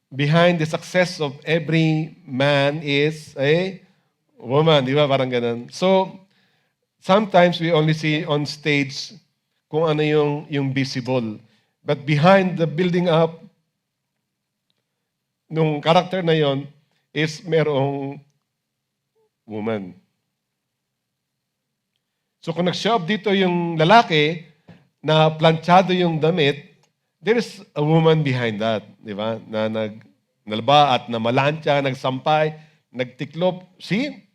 behind the success of every man is a woman, di ba? Parang ganun. So, sometimes we only see on stage kung ano yung visible. But behind the building up, nung character na yon is merong woman. So kung nag-show up dito yung lalaki na planchado yung damit, there is a woman behind that, di ba? Na nalaba at namalantya, nagsampay, nagtiklop. See?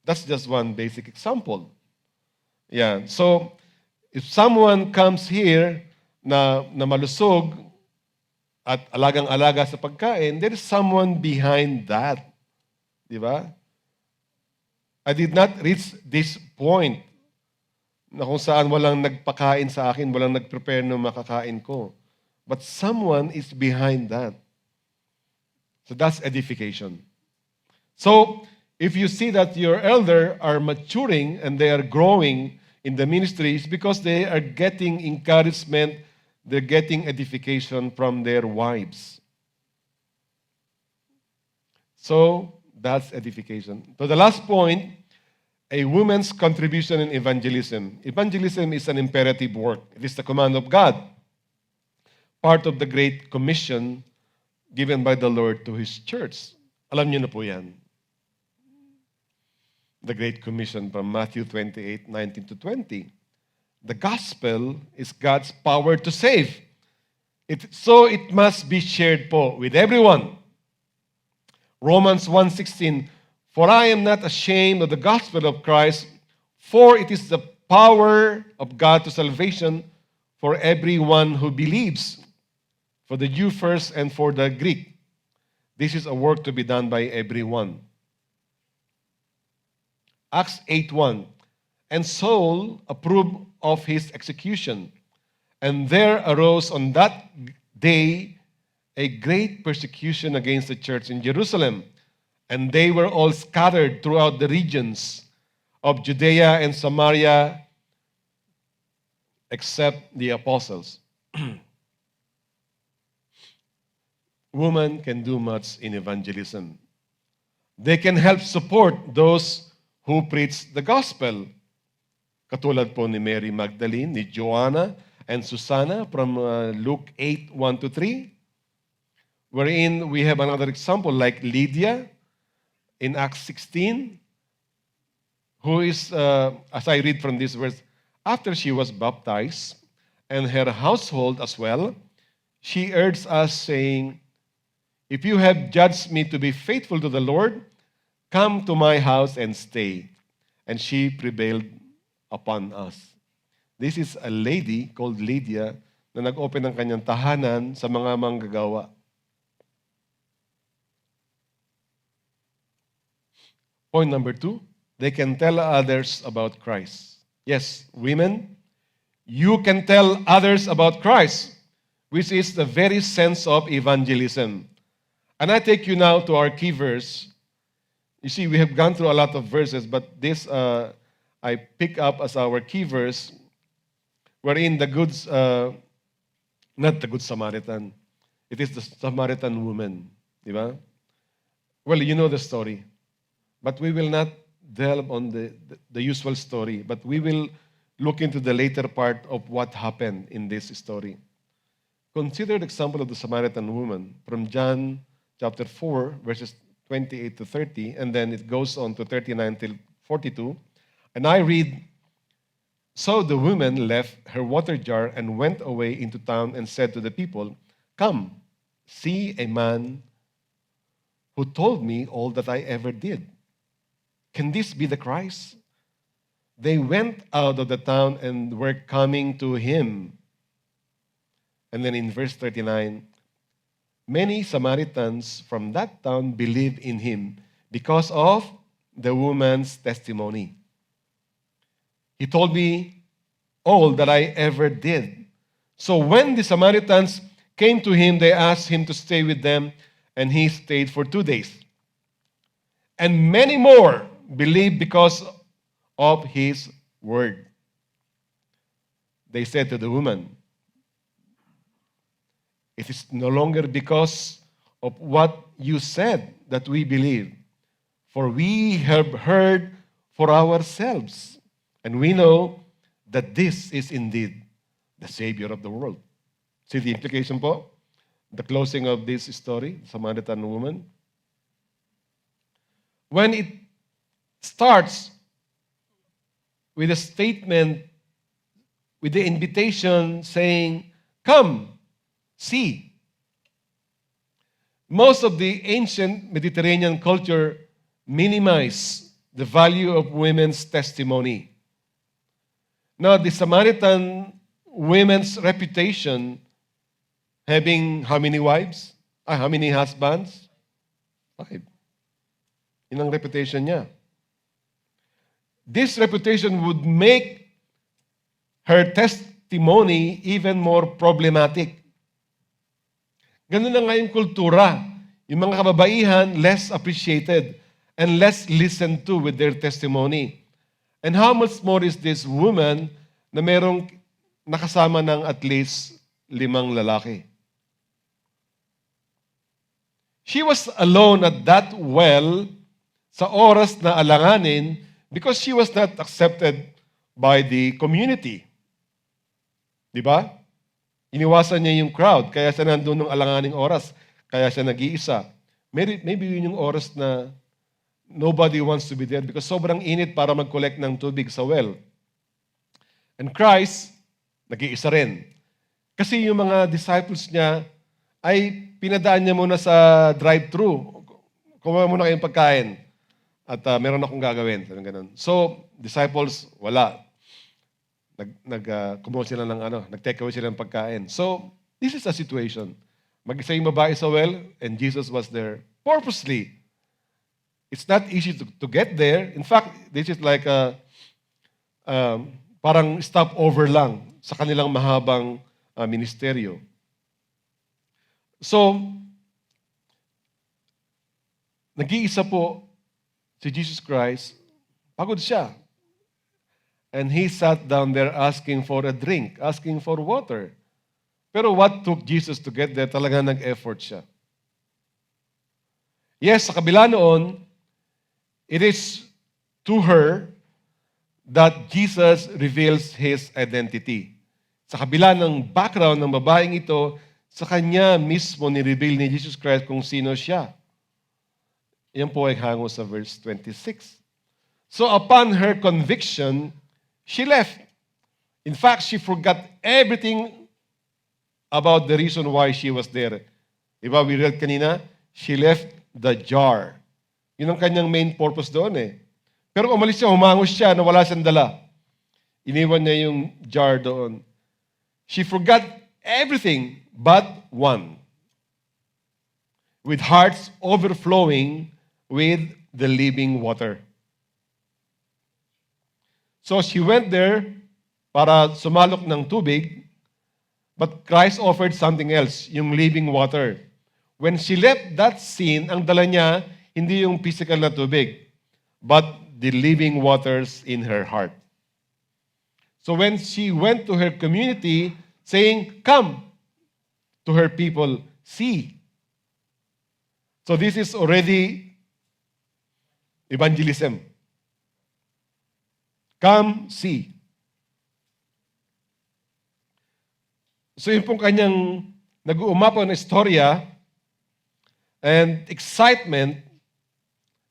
That's just one basic example. Yeah. So if someone comes here na malusog, at alagang-alaga sa pagkain, there is someone behind that. Di ba? I did not reach this point na kung saan walang nagpakain sa akin, walang nag-prepare ng makakain ko. But someone is behind that. So that's edification. So, if you see that your elder are maturing and they are growing in the ministry, it's because they are getting encouragement. They're getting edification from their wives. So, that's edification. So the last point, a woman's contribution in evangelism. Evangelism is an imperative work. It is the command of God. Part of the Great Commission given by the Lord to His church. Alam niyo na po yan. The Great Commission from Matthew 28:19-20. The gospel is God's power to save. So it must be shared po with everyone. Romans 1:16, for I am not ashamed of the gospel of Christ, for it is the power of God to salvation for everyone who believes, for the Jew first and for the Greek. This is a work to be done by everyone. Acts 8:1, and Saul approved of his execution. And there arose on that day a great persecution against the church in Jerusalem. And they were all scattered throughout the regions of Judea and Samaria, except the apostles. Women can do much in evangelism. They can help support those who preach the gospel Katulad po ni Mary Magdalene, ni Joanna, and Susanna from Luke 8, 1-3, wherein we have another example like Lydia in Acts 16, who is, as I read from this verse, after she was baptized, and her household as well, she urged us, saying, "If you have judged me to be faithful to the Lord, come to my house and stay." And she prevailed upon us. This is a lady called Lydia na nag-open ng kanyang tahanan sa mga manggagawa. Point number 2, they can tell others about Christ. Yes, women, you can tell others about Christ, which is the very sense of evangelism. And I take you now to our key verse. You see, we have gone through a lot of verses, but this I pick up as our key verse, wherein not the Good Samaritan, it is the Samaritan woman. Di ba? Well, you know the story. But we will not delve on the usual story, but we will look into the later part of what happened in this story. Consider the example of the Samaritan woman from John chapter 4, verses 28-30, and then it goes on to 39 till 42. And I read, "So the woman left her water jar and went away into town and said to the people, 'Come, see a man who told me all that I ever did. Can this be the Christ?' They went out of the town and were coming to him." And then in verse 39, "Many Samaritans from that town believed in him because of the woman's testimony. He told me all that I ever did." So when the Samaritans came to him, they asked him to stay with them, and he stayed for 2 days. And many more believed because of his word. They said to the woman, "It is no longer because of what you said that we believe, for we have heard for ourselves, and we know that this is indeed the Savior of the world." See the implication po? The closing of this story, Samaritan woman. When it starts with a statement, with the invitation saying, "Come, see." Most of the ancient Mediterranean culture minimized the value of women's testimony. Now, the Samaritan women's reputation, having how many wives? How many husbands? 5. Yun ang reputation niya. This reputation would make her testimony even more problematic. Ganun na nga yung kultura. Yung mga kababaihan, less appreciated and less listened to with their testimony. And how much more is this woman na merong nakasama ng at least 5 lalaki? She was alone at that well sa oras na alanganin because she was not accepted by the community. Di ba? Iniwasan niya yung crowd, kaya siya nandun ng alanganing oras, kaya siya nag-iisa. Maybe yun yung oras na nobody wants to be there because sobrang init para mag-collect ng tubig sa well. And Christ, nag-iisa rin. Kasi yung mga disciples niya ay pinadaan niya muna sa drive-thru. Kumuha muna kayong pagkain. At meron akong gagawin. Ganun. So, disciples, wala. Kumuha sila ng nag-take away sila ng pagkain. So, this is a situation. Mag-isa yung babae sa well, and Jesus was there purposely. It's not easy to get there. In fact, this is like parang stopover lang sa kanilang mahabang ministeryo. So, nag-iisa po si Jesus Christ, pagod siya. And he sat down there asking for a drink, asking for water. Pero what took Jesus to get there? Talaga nag-effort siya. Yes, sa kabila noon, it is to her that Jesus reveals His identity. Sa kabila ng background ng babaeng ito, sa kanya mismo ni-reveal ni Jesus Christ kung sino siya. Yan po ay hango sa verse 26. So upon her conviction, she left. In fact, she forgot everything about the reason why she was there. Diba, we read kanina, she left the jar. Yun ang kanyang main purpose doon eh. Pero umalis siya, humangos siya na wala siyang dala. Iniwan niya yung jar doon. She forgot everything but one. With hearts overflowing with the living water. So she went there para sumalok ng tubig, but Christ offered something else, yung living water. When she left that scene, ang dala niya, hindi yung physical na tubig, but the living waters in her heart. So when she went to her community, saying, come to her people, see. So this is already evangelism. Come, see. So yun pong kanyang nag-uumapaw na istorya and excitement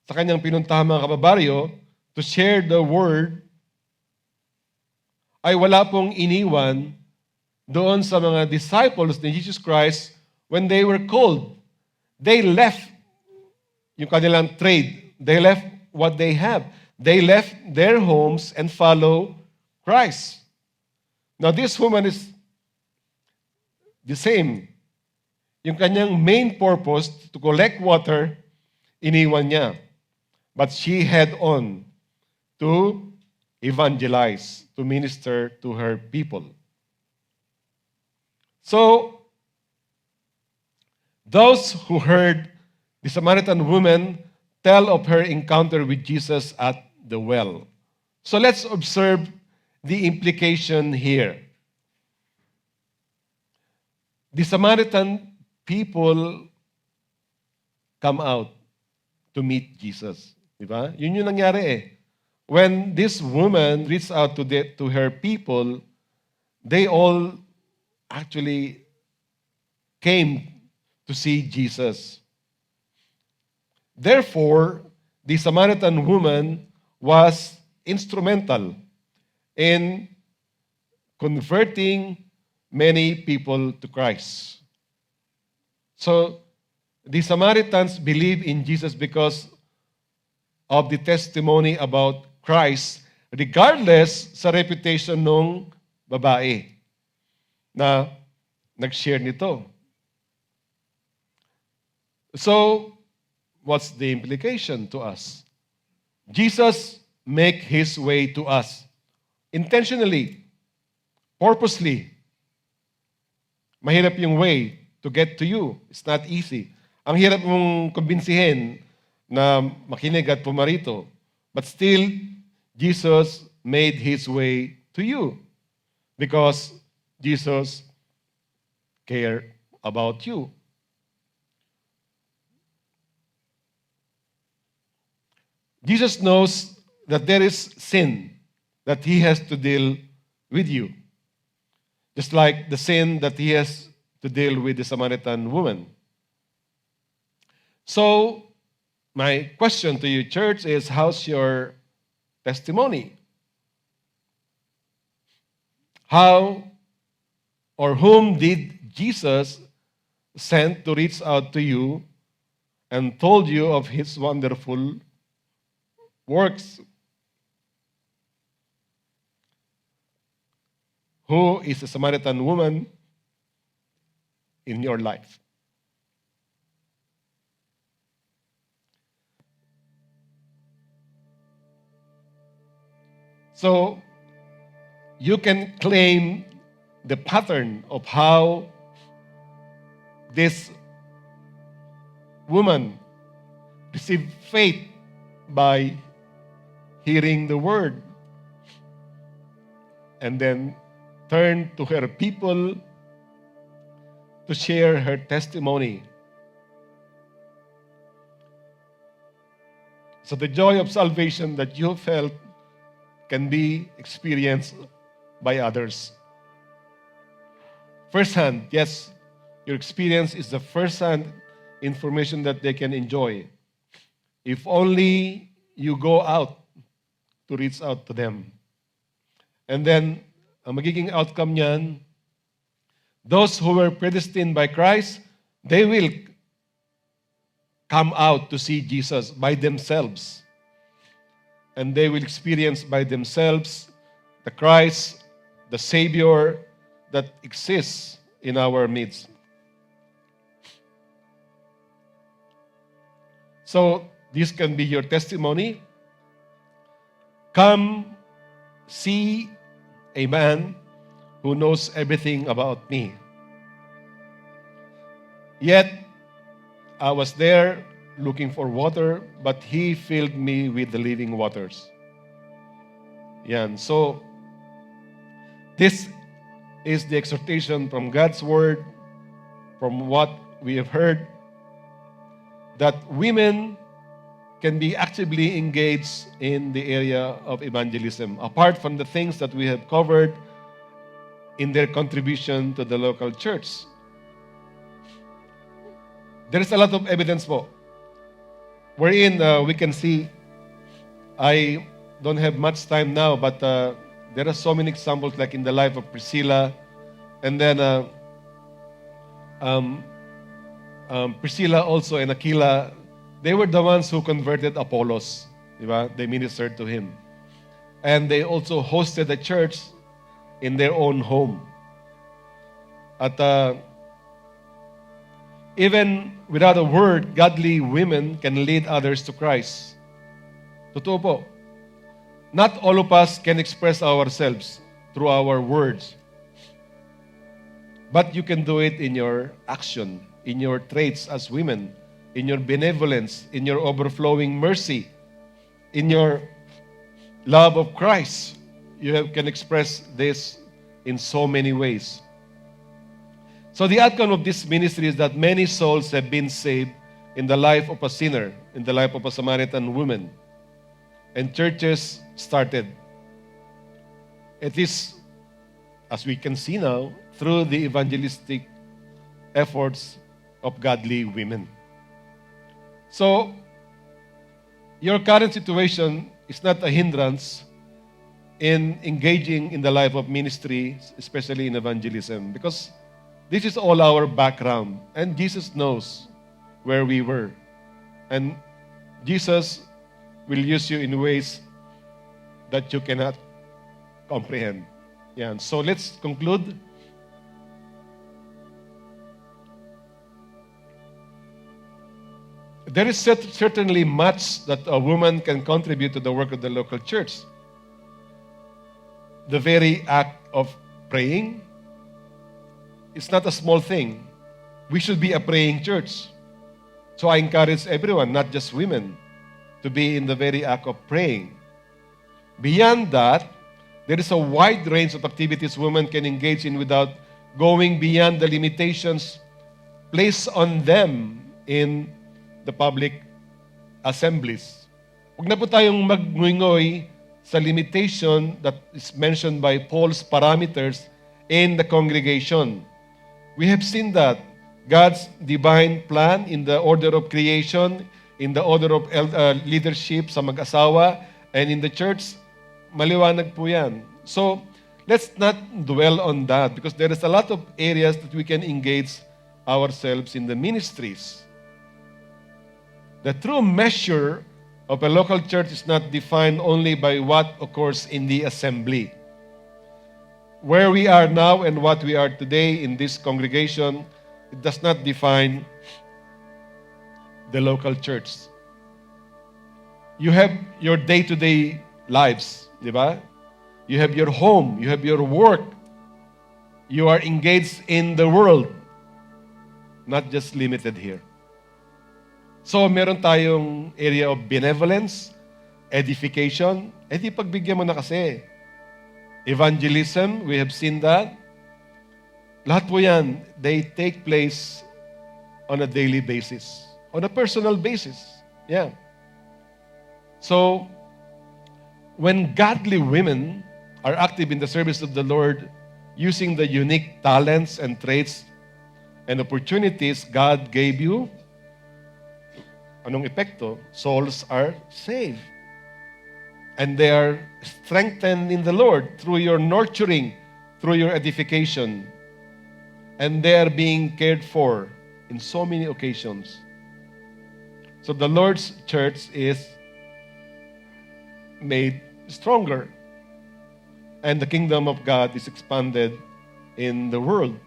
sa kanyang pinuntahan mga kababaryo to share the word ay wala pong iniwan doon sa mga disciples ni Jesus Christ when they were called. They left yung kanilang trade. They left what they have. They left their homes and follow Christ. Now this woman is the same. Yung kanyang main purpose to collect water, iniwan niya. But she head on to evangelize, to minister to her people. So, those who heard the Samaritan woman tell of her encounter with Jesus at the well. So let's observe the implication here. The Samaritan people come out to meet Jesus. Diba? Yun yung nangyari eh. When this woman reached out to her people, they all actually came to see Jesus. Therefore, the Samaritan woman was instrumental in converting many people to Christ. So, the Samaritans believe in Jesus because of the testimony about Christ, regardless sa reputation ng babae na nag-share nito. So, what's the implication to us? Jesus make His way to us intentionally, purposely. Mahirap yung way to get to you. It's not easy. Ang hirap mong kumbinsihin na makinig at pumarito. But still, Jesus made His way to you because Jesus cared about you. Jesus knows that there is sin that He has to deal with you. Just like the sin that He has to deal with the Samaritan woman. So, my question to you, church, is how's your testimony? How or whom did Jesus send to reach out to you and told you of His wonderful works? Who is a Samaritan woman in your life? So, you can claim the pattern of how this woman received faith by hearing the word and then turn to her people to share her testimony. So the joy of salvation that you felt can be experienced by others. First-hand, yes, your experience is the first-hand information that they can enjoy. If only you go out to reach out to them. And then, ang magiging outcome niyan, those who were predestined by Christ, they will come out to see Jesus by themselves. And they will experience by themselves the Christ, the Savior that exists in our midst. So, this can be your testimony. Come see a man who knows everything about me. Yet, I was there looking for water, but He filled me with the living waters. Yan. So, this is the exhortation from God's Word, from what we have heard, that women can be actively engaged in the area of evangelism, apart from the things that we have covered in their contribution to the local church. There is a lot of evidence po, wherein we can see, I don't have much time now, but there are so many examples like in the life of Priscilla, and then Priscilla also and Aquila, they were the ones who converted Apollos. Diba? They ministered to him. And they also hosted a church in their own home. At even without a word, godly women can lead others to Christ. Totoo po. Not all of us can express ourselves through our words. But you can do it in your action, in your traits as women, in your benevolence, in your overflowing mercy, in your love of Christ. You can express this in so many ways. So the outcome of this ministry is that many souls have been saved in the life of a sinner, in the life of a Samaritan woman. And churches started. It is, as we can see now, through the evangelistic efforts of godly women. So, your current situation is not a hindrance in engaging in the life of ministry, especially in evangelism, because this is all our background, and Jesus knows where we were. And Jesus will use you in ways that you cannot comprehend. Yeah, so let's conclude. There is certainly much that a woman can contribute to the work of the local church. The very act of praying is not a small thing. We should be a praying church. So I encourage everyone, not just women, to be in the very act of praying. Beyond that, there is a wide range of activities women can engage in without going beyond the limitations placed on them in the public assemblies. Huwag na po tayong magngoy sa limitation that is mentioned by Paul's parameters in the congregation. We have seen that God's divine plan in the order of creation, in the order of leadership sa mag-asawa, and in the church, maliwanag po yan. So, let's not dwell on that because there is a lot of areas that we can engage ourselves in the ministries. The true measure of a local church is not defined only by what occurs in the assembly. Where we are now and what we are today in this congregation, it does not define the local church. You have your day-to-day lives, di ba? You have your home, you have your work. You are engaged in the world, not just limited here. So, meron tayong area of benevolence, edification. Di pagbigyan mo na kasi. Evangelism, we have seen that. Lahat po yan, they take place on a daily basis, on a personal basis. Yeah. So, when godly women are active in the service of the Lord, using the unique talents and traits and opportunities God gave you, anong epekto? Souls are saved. And they are strengthened in the Lord through your nurturing, through your edification. And they are being cared for in so many occasions. So the Lord's church is made stronger. And the kingdom of God is expanded in the world.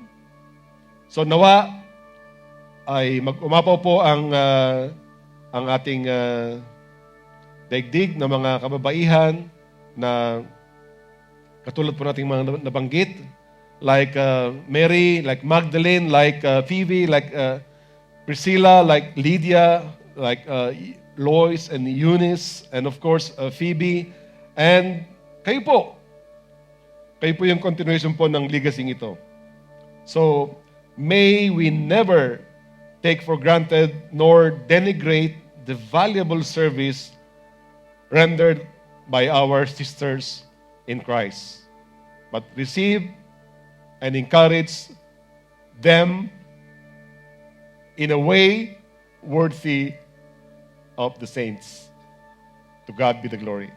So nawa ay mag-umapaw po ang ating daigdig na mga kababaihan na katulad po nating mga nabanggit, like Mary, like Magdalene, like Phoebe, like Priscilla, like Lydia, like Lois and Eunice, and of course Phoebe. And kayo po yung continuation po ng legacy ito. So, may we never take for granted nor denigrate the valuable service rendered by our sisters in Christ, but receive and encourage them in a way worthy of the saints. To God be the glory.